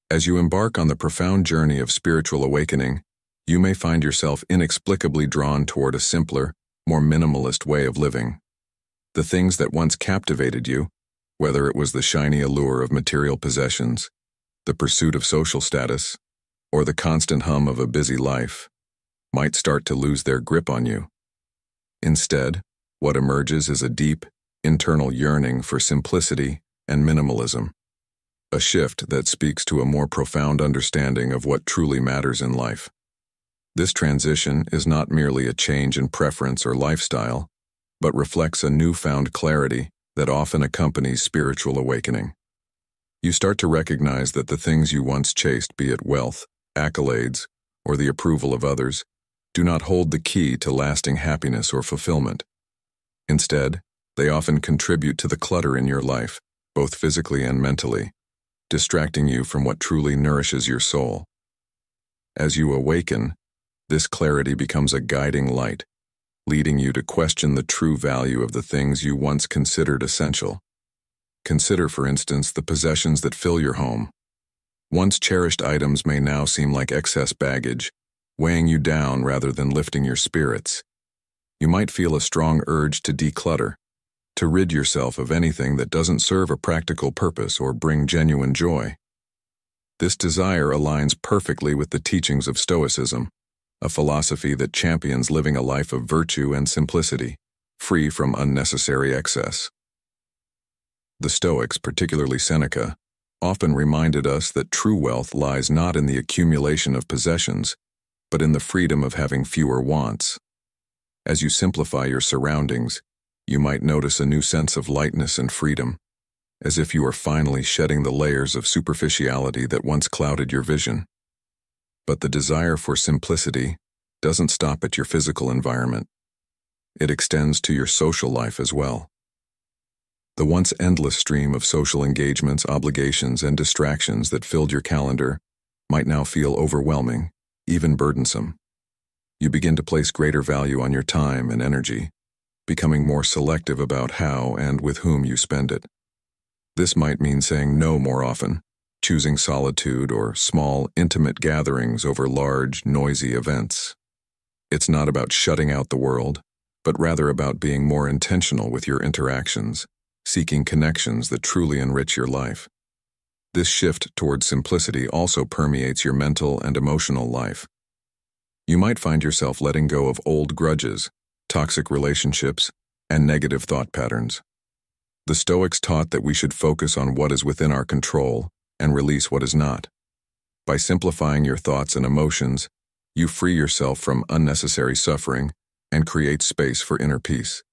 Speaker 1: As you embark on the profound journey of spiritual awakening, you may find yourself inexplicably drawn toward a simpler, more minimalist way of living. The things that once captivated you, whether it was the shiny allure of material possessions, the pursuit of social status, or the constant hum of a busy life, might start to lose their grip on you. Instead, what emerges is a deep, internal yearning for simplicity and minimalism, a shift that speaks to a more profound understanding of what truly matters in life. This transition is not merely a change in preference or lifestyle, but reflects a newfound clarity that often accompanies spiritual awakening. You start to recognize that the things you once chased, be it wealth, accolades, or the approval of others, do not hold the key to lasting happiness or fulfillment. Instead, They often contribute to the clutter in your life, both physically and mentally, distracting you from what truly nourishes your soul. As you awaken, this clarity becomes a guiding light, leading you to question the true value of the things you once considered essential. Consider, for instance, the possessions that fill your home. Once cherished items may now seem like excess baggage, weighing you down rather than lifting your spirits. You might feel a strong urge to declutter, to rid yourself of anything that doesn't serve a practical purpose or bring genuine joy. This desire aligns perfectly with the teachings of Stoicism, a philosophy that champions living a life of virtue and simplicity, free from unnecessary excess. The Stoics, particularly Seneca, often reminded us that true wealth lies not in the accumulation of possessions, but in the freedom of having fewer wants. As you simplify your surroundings, you might notice a new sense of lightness and freedom, as if you are finally shedding the layers of superficiality that once clouded your vision. But the desire for simplicity doesn't stop at your physical environment. It extends to your social life as well. The once endless stream of social engagements, obligations, and distractions that filled your calendar might now feel overwhelming, even burdensome. You begin to place greater value on your time and energy, becoming more selective about how and with whom you spend it. This might mean saying no more often, choosing solitude or small, intimate gatherings over large, noisy events. It's not about shutting out the world, but rather about being more intentional with your interactions, seeking connections that truly enrich your life. This shift towards simplicity also permeates your mental and emotional life. You might find yourself letting go of old grudges, toxic relationships, and negative thought patterns. The Stoics taught that we should focus on what is within our control and release what is not. By simplifying your thoughts and emotions, you free yourself from unnecessary suffering and create space for inner peace.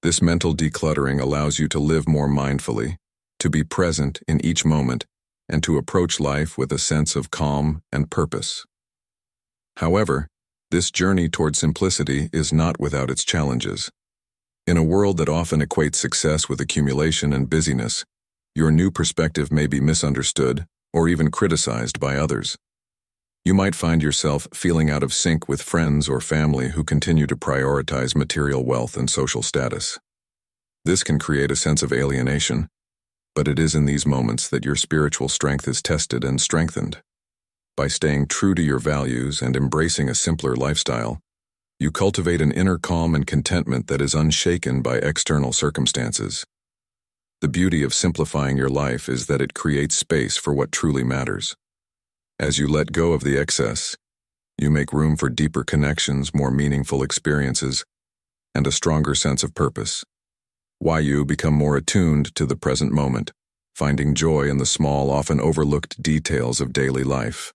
Speaker 1: This mental decluttering allows you to live more mindfully, to be present in each moment, and to approach life with a sense of calm and purpose. However, this journey toward simplicity is not without its challenges. In a world that often equates success with accumulation and busyness, your new perspective may be misunderstood or even criticized by others. You might find yourself feeling out of sync with friends or family who continue to prioritize material wealth and social status. This can create a sense of alienation, but it is in these moments that your spiritual strength is tested and strengthened. By staying true to your values and embracing a simpler lifestyle, you cultivate an inner calm and contentment that is unshaken by external circumstances. The beauty of simplifying your life is that it creates space for what truly matters. As you let go of the excess, you make room for deeper connections, more meaningful experiences, and a stronger sense of purpose. You become more attuned to the present moment, finding joy in the small, often overlooked details of daily life.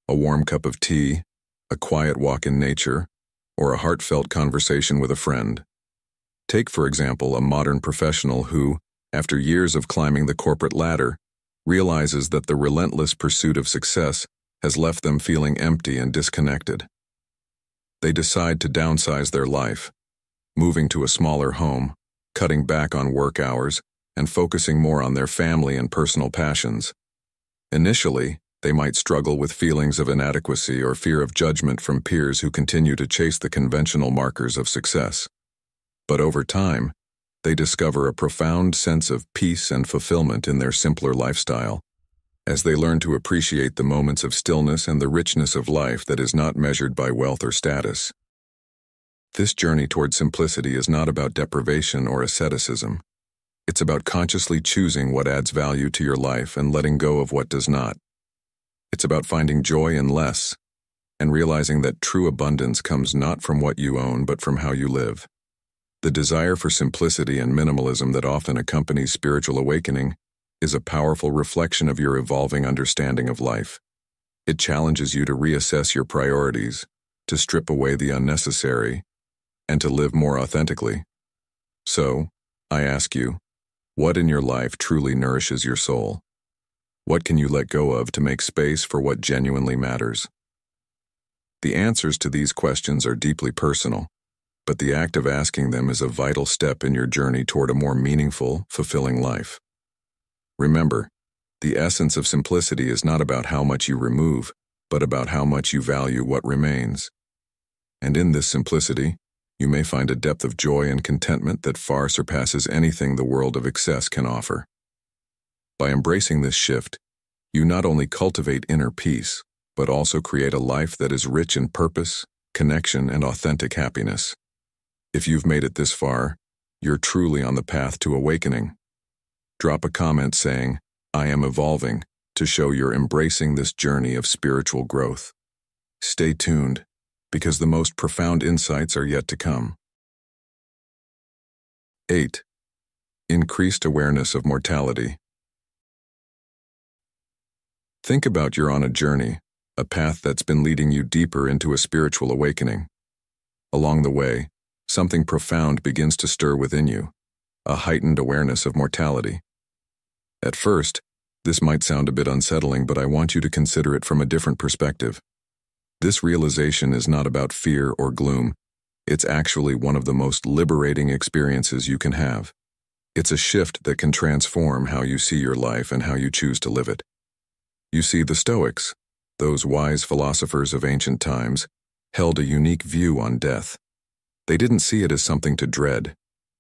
Speaker 1: A warm cup of tea, a quiet walk in nature, or a heartfelt conversation with a friend. Take, for example, a modern professional who, after years of climbing the corporate ladder, realizes that the relentless pursuit of success has left them feeling empty and disconnected. They decide to downsize their life, moving to a smaller home, cutting back on work hours, and focusing more on their family and personal passions. Initially, they might struggle with feelings of inadequacy or fear of judgment from peers who continue to chase the conventional markers of success. But over time, they discover a profound sense of peace and fulfillment in their simpler lifestyle, as they learn to appreciate the moments of stillness and the richness of life that is not measured by wealth or status. This journey toward simplicity is not about deprivation or asceticism. It's about consciously choosing what adds value to your life and letting go of what does not. It's about finding joy in less and realizing that true abundance comes not from what you own but from how you live. The desire for simplicity and minimalism that often accompanies spiritual awakening is a powerful reflection of your evolving understanding of life. It challenges you to reassess your priorities, to strip away the unnecessary, and to live more authentically. So, I ask you, what in your life truly nourishes your soul? What can you let go of to make space for what genuinely matters? The answers to these questions are deeply personal, but the act of asking them is a vital step in your journey toward a more meaningful, fulfilling life. Remember, the essence of simplicity is not about how much you remove, but about how much you value what remains. And in this simplicity, you may find a depth of joy and contentment that far surpasses anything the world of excess can offer. By embracing this shift, you not only cultivate inner peace, but also create a life that is rich in purpose, connection, and authentic happiness. If you've made it this far, you're truly on the path to awakening. Drop a comment saying, "I am evolving," to show you're embracing this journey of spiritual growth. Stay tuned, because the most profound insights are yet to come. 8. Increased awareness of mortality. Think about you're on a journey, a path that's been leading you deeper into a spiritual awakening. Along the way, something profound begins to stir within you, a heightened awareness of mortality. At first, this might sound a bit unsettling, but I want you to consider it from a different perspective. This realization is not about fear or gloom. It's actually one of the most liberating experiences you can have. It's a shift that can transform how you see your life and how you choose to live it. You see, the Stoics, those wise philosophers of ancient times, held a unique view on death. They didn't see it as something to dread.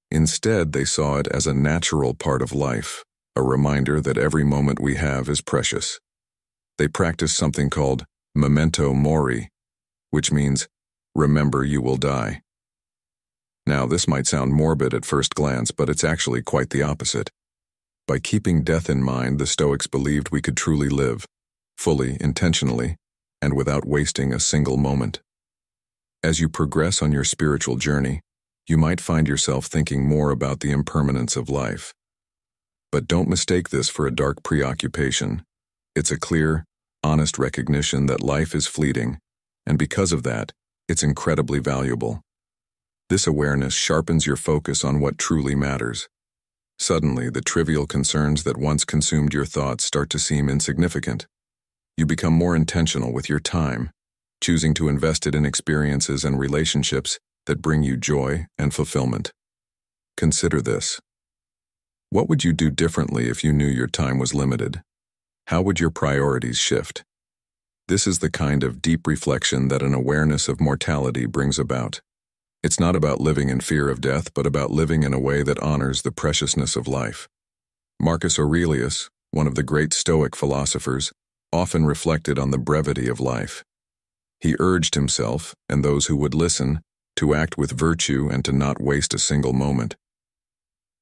Speaker 1: Instead, they saw it as a natural part of life, a reminder that every moment we have is precious. They practiced something called memento mori, which means, remember you will die. Now, this might sound morbid at first glance, but it's actually quite the opposite. By keeping death in mind, the Stoics believed we could truly live, fully, intentionally, and without wasting a single moment. As you progress on your spiritual journey, you might find yourself thinking more about the impermanence of life. But don't mistake this for a dark preoccupation. It's a clear, honest recognition that life is fleeting, and because of that, it's incredibly valuable. This awareness sharpens your focus on what truly matters. Suddenly, the trivial concerns that once consumed your thoughts start to seem insignificant. You become more intentional with your time, choosing to invest it in experiences and relationships that bring you joy and fulfillment. Consider this. What would you do differently if you knew your time was limited? How would your priorities shift? This is the kind of deep reflection that an awareness of mortality brings about. It's not about living in fear of death, but about living in a way that honors the preciousness of life. Marcus Aurelius, one of the great Stoic philosophers, often reflected on the brevity of life. He urged himself, and those who would listen, to act with virtue and to not waste a single moment.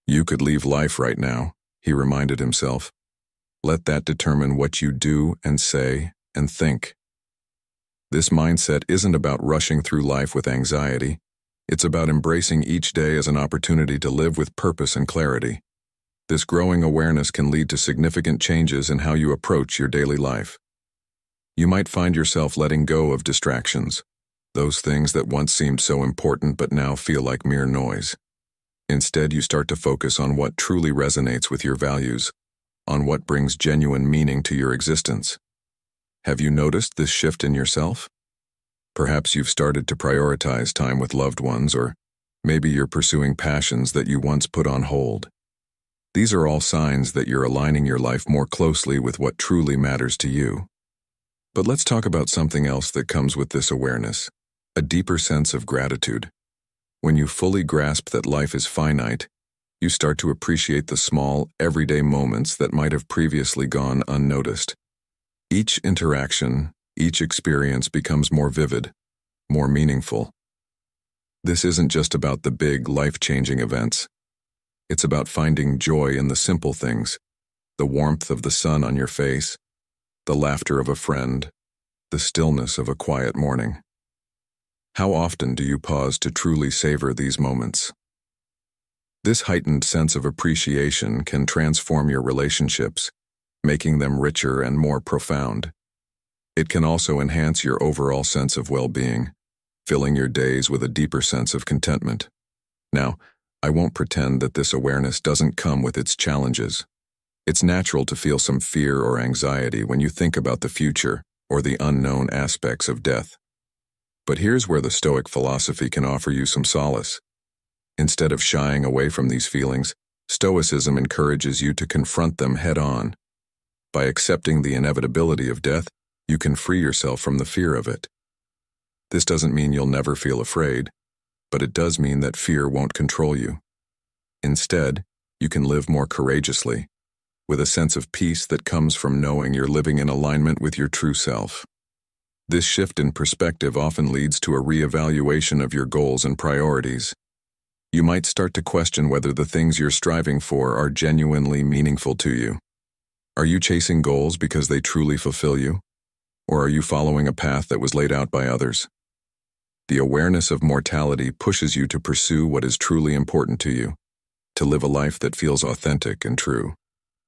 Speaker 1: You could leave life right now, he reminded himself. Let that determine what you do and say and think. This mindset isn't about rushing through life with anxiety. It's about embracing each day as an opportunity to live with purpose and clarity. This growing awareness can lead to significant changes in how you approach your daily life. You might find yourself letting go of distractions, those things that once seemed so important but now feel like mere noise. Instead, you start to focus on what truly resonates with your values, on what brings genuine meaning to your existence. Have you noticed this shift in yourself? Perhaps you've started to prioritize time with loved ones, or maybe you're pursuing passions that you once put on hold. These are all signs that you're aligning your life more closely with what truly matters to you. But let's talk about something else that comes with this awareness, a deeper sense of gratitude. When you fully grasp that life is finite, you start to appreciate the small, everyday moments that might have previously gone unnoticed. Each interaction, each experience becomes more vivid, more meaningful. This isn't just about the big, life-changing events. It's about finding joy in the simple things, the warmth of the sun on your face, the laughter of a friend, the stillness of a quiet morning. How often do you pause to truly savor these moments? This heightened sense of appreciation can transform your relationships, making them richer and more profound. It can also enhance your overall sense of well-being, filling your days with a deeper sense of contentment. Now, I won't pretend that this awareness doesn't come with its challenges. It's natural to feel some fear or anxiety when you think about the future or the unknown aspects of death. But here's where the Stoic philosophy can offer you some solace. Instead of shying away from these feelings, Stoicism encourages you to confront them head-on. By accepting the inevitability of death, you can free yourself from the fear of it. This doesn't mean you'll never feel afraid, but it does mean that fear won't control you. Instead, you can live more courageously, with a sense of peace that comes from knowing you're living in alignment with your true self. This shift in perspective often leads to a reevaluation of your goals and priorities. You might start to question whether the things you're striving for are genuinely meaningful to you. Are you chasing goals because they truly fulfill you? Or are you following a path that was laid out by others? The awareness of mortality pushes you to pursue what is truly important to you, to live a life that feels authentic and true.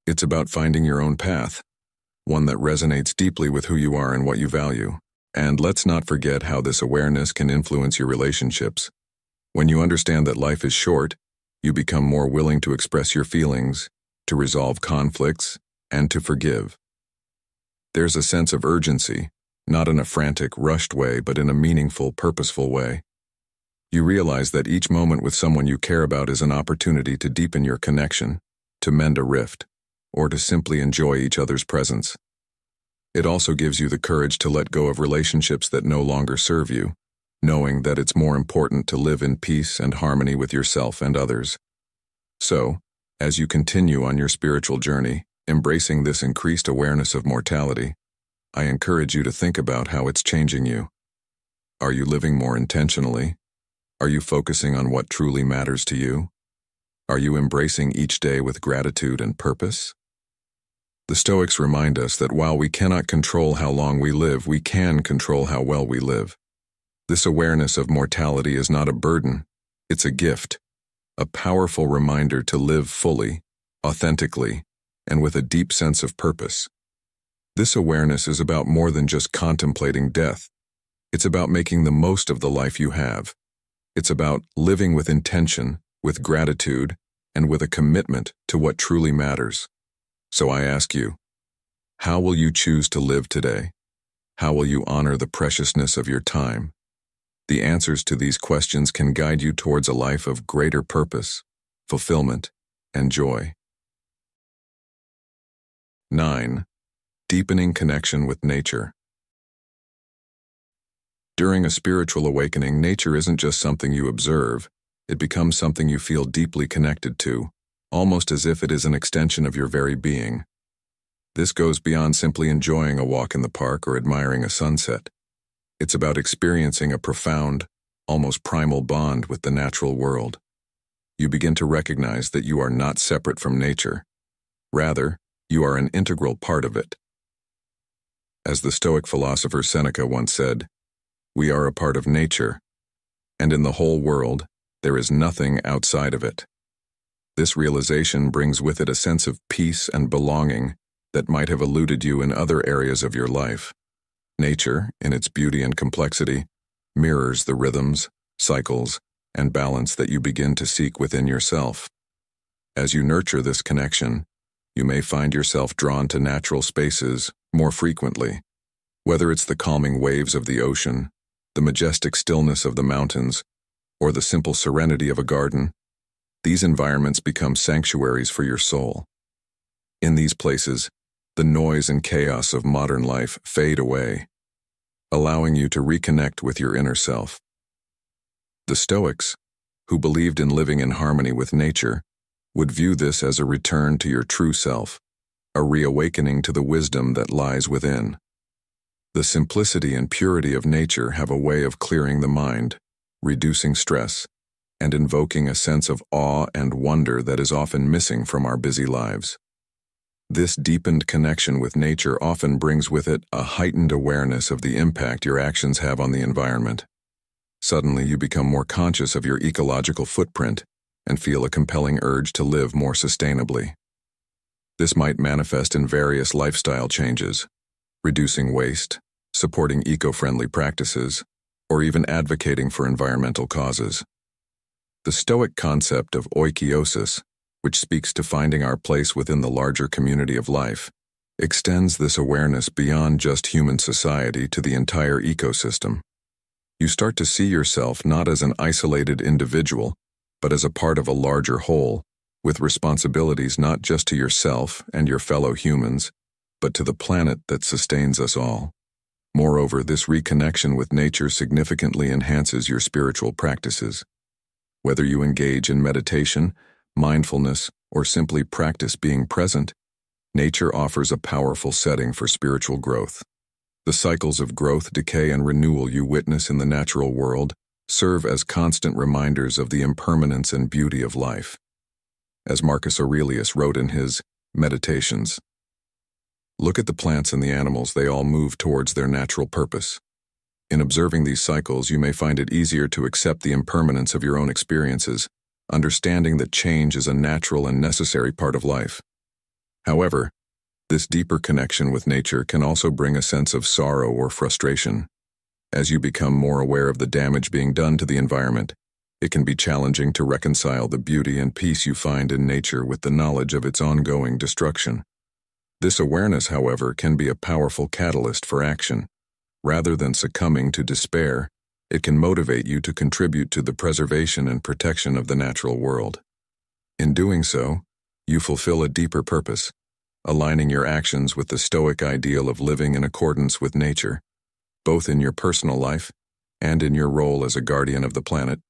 Speaker 1: It's about finding your own path, one that resonates deeply with who you are and what you value. And let's not forget how this awareness can influence your relationships. When you understand that life is short, you become more willing to express your feelings, to resolve conflicts, and to forgive. There's a sense of urgency, not in a frantic, rushed way, but in a meaningful, purposeful way. You realize that each moment with someone you care about is an opportunity to deepen your connection, to mend a rift, or to simply enjoy each other's presence. It also gives you the courage to let go of relationships that no longer serve you, knowing that it's more important to live in peace and harmony with yourself and others. So, as you continue on your spiritual journey, embracing this increased awareness of mortality, I encourage you to think about how it's changing you. Are you living more intentionally? Are you focusing on what truly matters to you? Are you embracing each day with gratitude and purpose? The Stoics remind us that while we cannot control how long we live, we can control how well we live. This awareness of mortality is not a burden, it's a gift, a powerful reminder to live fully, authentically, and with a deep sense of purpose. This awareness is about more than just contemplating death. It's about making the most of the life you have. It's about living with intention, with gratitude, and with a commitment to what truly matters. So I ask you, how will you choose to live today? How will you honor the preciousness of your time? The answers to these questions can guide you towards a life of greater purpose, fulfillment, and joy. 9. Deepening connection with nature. During a spiritual awakening, nature isn't just something you observe, it becomes something you feel deeply connected to, almost as if it is an extension of your very being. This goes beyond simply enjoying a walk in the park or admiring a sunset. It's about experiencing a profound, almost primal bond with the natural world. You begin to recognize that you are not separate from nature. Rather, you are an integral part of it. As the Stoic philosopher Seneca once said, "We are a part of nature, and in the whole world, there is nothing outside of it." This realization brings with it a sense of peace and belonging that might have eluded you in other areas of your life. Nature, in its beauty and complexity, mirrors the rhythms, cycles, and balance that you begin to seek within yourself. As you nurture this connection, you may find yourself drawn to natural spaces more frequently, whether it's the calming waves of the ocean, the majestic stillness of the mountains, or the simple serenity of a garden. These environments become sanctuaries for your soul. In these places, the noise and chaos of modern life fade away, allowing you to reconnect with your inner self. The Stoics, who believed in living in harmony with nature, would view this as a return to your true self, a reawakening to the wisdom that lies within. The simplicity and purity of nature have a way of clearing the mind, reducing stress, and invoking a sense of awe and wonder that is often missing from our busy lives. This deepened connection with nature often brings with it a heightened awareness of the impact your actions have on the environment. Suddenly, you become more conscious of your ecological footprint and feel a compelling urge to live more sustainably. This might manifest in various lifestyle changes, reducing waste, supporting eco-friendly practices, or even advocating for environmental causes. The Stoic concept of oikeiosis, which speaks to finding our place within the larger community of life, extends this awareness beyond just human society to the entire ecosystem. You start to see yourself not as an isolated individual, but as a part of a larger whole, with responsibilities not just to yourself and your fellow humans, but to the planet that sustains us all. Moreover, this reconnection with nature significantly enhances your spiritual practices. Whether you engage in meditation, mindfulness, or simply practice being present, nature offers a powerful setting for spiritual growth. The cycles of growth, decay, and renewal you witness in the natural world serve as constant reminders of the impermanence and beauty of life. As Marcus Aurelius wrote in his Meditations, "Look at the plants and the animals, they all move towards their natural purpose. In observing these cycles, you may find it easier to accept the impermanence of your own experiences, understanding that change is a natural and necessary part of life. However, this deeper connection with nature can also bring a sense of sorrow or frustration. As you become more aware of the damage being done to the environment, it can be challenging to reconcile the beauty and peace you find in nature with the knowledge of its ongoing destruction. This awareness, however, can be a powerful catalyst for action. Rather than succumbing to despair, it can motivate you to contribute to the preservation and protection of the natural world. In doing so, you fulfill a deeper purpose, aligning your actions with the Stoic ideal of living in accordance with nature, both in your personal life and in your role as a guardian of the planet.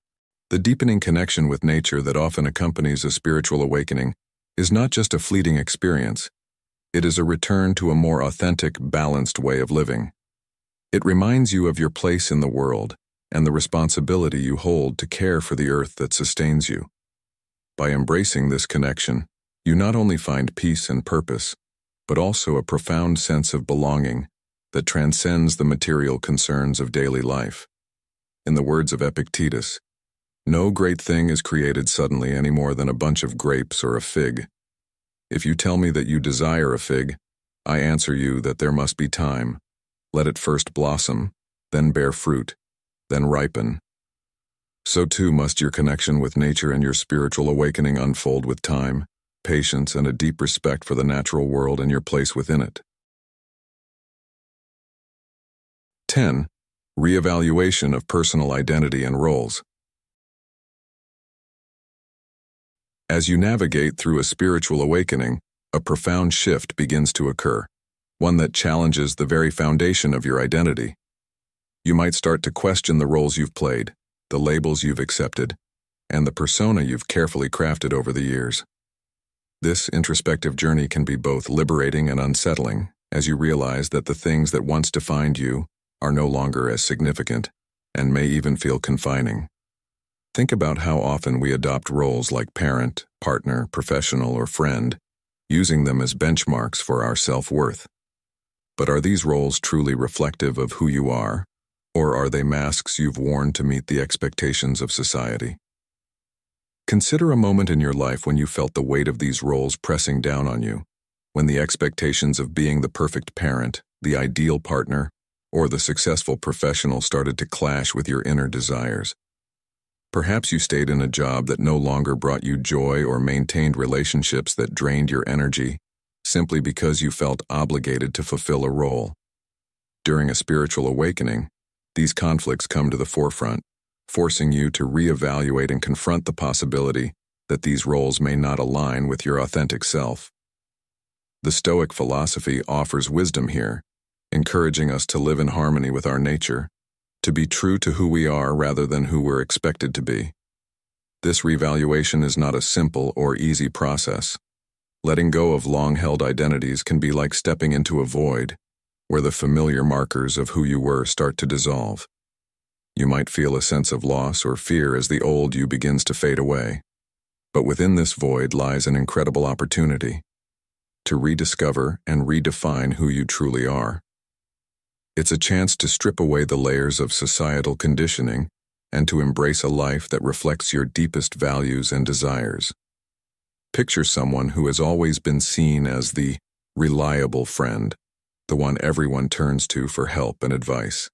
Speaker 1: The deepening connection with nature that often accompanies a spiritual awakening is not just a fleeting experience. It is a return to a more authentic, balanced way of living. It reminds you of your place in the world and the responsibility you hold to care for the earth that sustains you. By embracing this connection, you not only find peace and purpose, but also a profound sense of belonging that transcends the material concerns of daily life. In the words of Epictetus, "No great thing is created suddenly any more than a bunch of grapes or a fig. If you tell me that you desire a fig, I answer you that there must be time. Let it first blossom, then bear fruit, then ripen. So too must your connection with nature and your spiritual awakening unfold with time, patience, and a deep respect for the natural world and your place within it." 10. Reevaluation of personal identity and roles. As you navigate through a spiritual awakening, a profound shift begins to occur, one that challenges the very foundation of your identity. You might start to question the roles you've played, the labels you've accepted, and the persona you've carefully crafted over the years. This introspective journey can be both liberating and unsettling, as you realize that the things that once defined you are no longer as significant, and may even feel confining. Think about how often we adopt roles like parent, partner, professional, or friend, using them as benchmarks for our self-worth. But are these roles truly reflective of who you are, or are they masks you've worn to meet the expectations of society? Consider a moment in your life when you felt the weight of these roles pressing down on you, when the expectations of being the perfect parent, the ideal partner, or the successful professional started to clash with your inner desires. Perhaps you stayed in a job that no longer brought you joy or maintained relationships that drained your energy, simply because you felt obligated to fulfill a role. During a spiritual awakening, these conflicts come to the forefront, forcing you to reevaluate and confront the possibility that these roles may not align with your authentic self. The Stoic philosophy offers wisdom here, encouraging us to live in harmony with our nature, to be true to who we are rather than who we're expected to be. This reevaluation is not a simple or easy process. Letting go of long-held identities can be like stepping into a void, where the familiar markers of who you were start to dissolve. You might feel a sense of loss or fear as the old you begins to fade away. But within this void lies an incredible opportunity to rediscover and redefine who you truly are. It's a chance to strip away the layers of societal conditioning and to embrace a life that reflects your deepest values and desires. Picture someone who has always been seen as the reliable friend, the one everyone turns to for help and advice.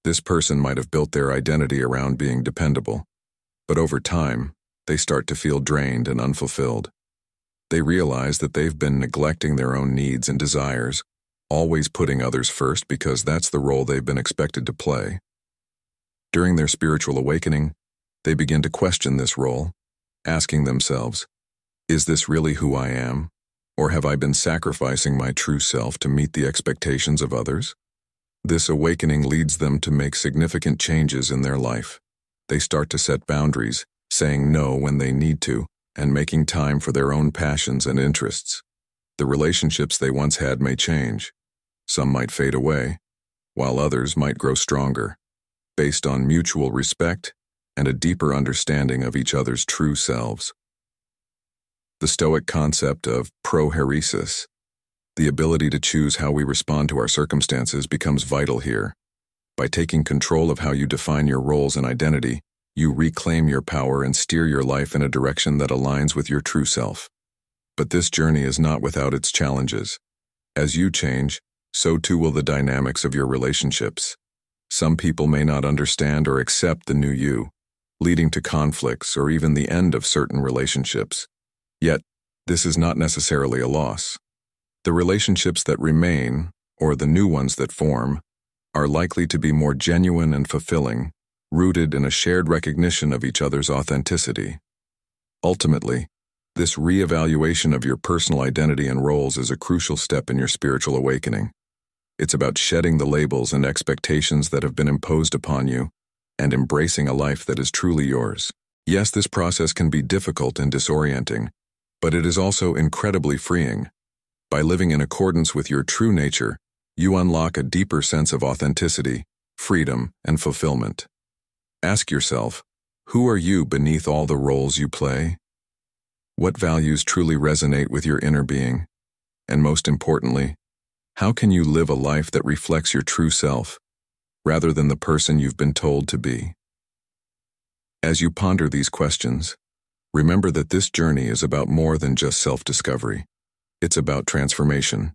Speaker 1: This person might have built their identity around being dependable, but over time, they start to feel drained and unfulfilled. They realize that they've been neglecting their own needs and desires, always putting others first because that's the role they've been expected to play. During their spiritual awakening, they begin to question this role, asking themselves, is this really who I am? Or have I been sacrificing my true self to meet the expectations of others? This awakening leads them to make significant changes in their life. They start to set boundaries, saying no when they need to, and making time for their own passions and interests. The relationships they once had may change. Some might fade away, while others might grow stronger, based on mutual respect and a deeper understanding of each other's true selves. The Stoic concept of prohairesis, the ability to choose how we respond to our circumstances, becomes vital here. By taking control of how you define your roles and identity, you reclaim your power and steer your life in a direction that aligns with your true self. But this journey is not without its challenges. As you change, so too will the dynamics of your relationships. Some people may not understand or accept the new you, leading to conflicts or even the end of certain relationships. Yet, this is not necessarily a loss. The relationships that remain, or the new ones that form, are likely to be more genuine and fulfilling, rooted in a shared recognition of each other's authenticity. Ultimately, this reevaluation of your personal identity and roles is a crucial step in your spiritual awakening. It's about shedding the labels and expectations that have been imposed upon you and embracing a life that is truly yours. Yes, this process can be difficult and disorienting, but it is also incredibly freeing. By living in accordance with your true nature, you unlock a deeper sense of authenticity, freedom, and fulfillment. Ask yourself, who are you beneath all the roles you play? What values truly resonate with your inner being? And most importantly, how can you live a life that reflects your true self, rather than the person you've been told to be? As you ponder these questions, remember that this journey is about more than just self-discovery. It's about transformation.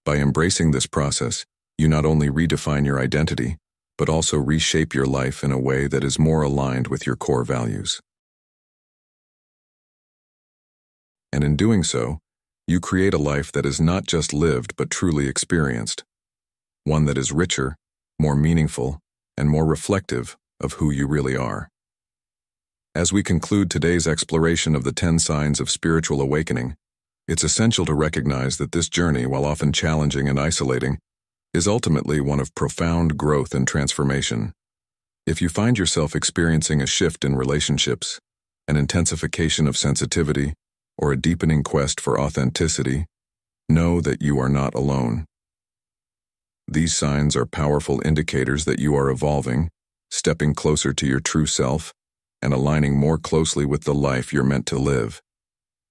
Speaker 1: By embracing this process, you not only redefine your identity, but also reshape your life in a way that is more aligned with your core values. And in doing so, you create a life that is not just lived but truly experienced, one that is richer, more meaningful, and more reflective of who you really are. As we conclude today's exploration of the 10 signs of spiritual awakening, it's essential to recognize that this journey, while often challenging and isolating, is ultimately one of profound growth and transformation. If you find yourself experiencing a shift in relationships, an intensification of sensitivity, or a deepening quest for authenticity, know that you are not alone. These signs are powerful indicators that you are evolving, stepping closer to your true self, and aligning more closely with the life you're meant to live.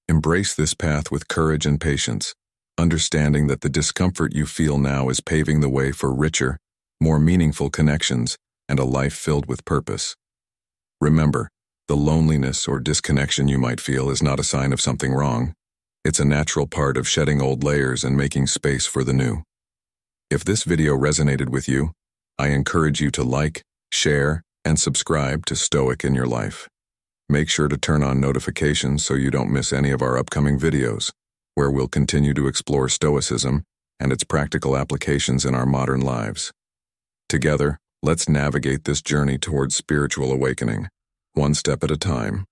Speaker 1: Embrace this path with courage and patience, understanding that the discomfort you feel now is paving the way for richer, more meaningful connections and a life filled with purpose. Remember, the loneliness or disconnection you might feel is not a sign of something wrong. It's a natural part of shedding old layers and making space for the new. If this video resonated with you, I encourage you to like, share, and subscribe to Stoic in Your Life. Make sure to turn on notifications so you don't miss any of our upcoming videos, where we'll continue to explore Stoicism and its practical applications in our modern lives. Together, let's navigate this journey towards spiritual awakening, one step at a time.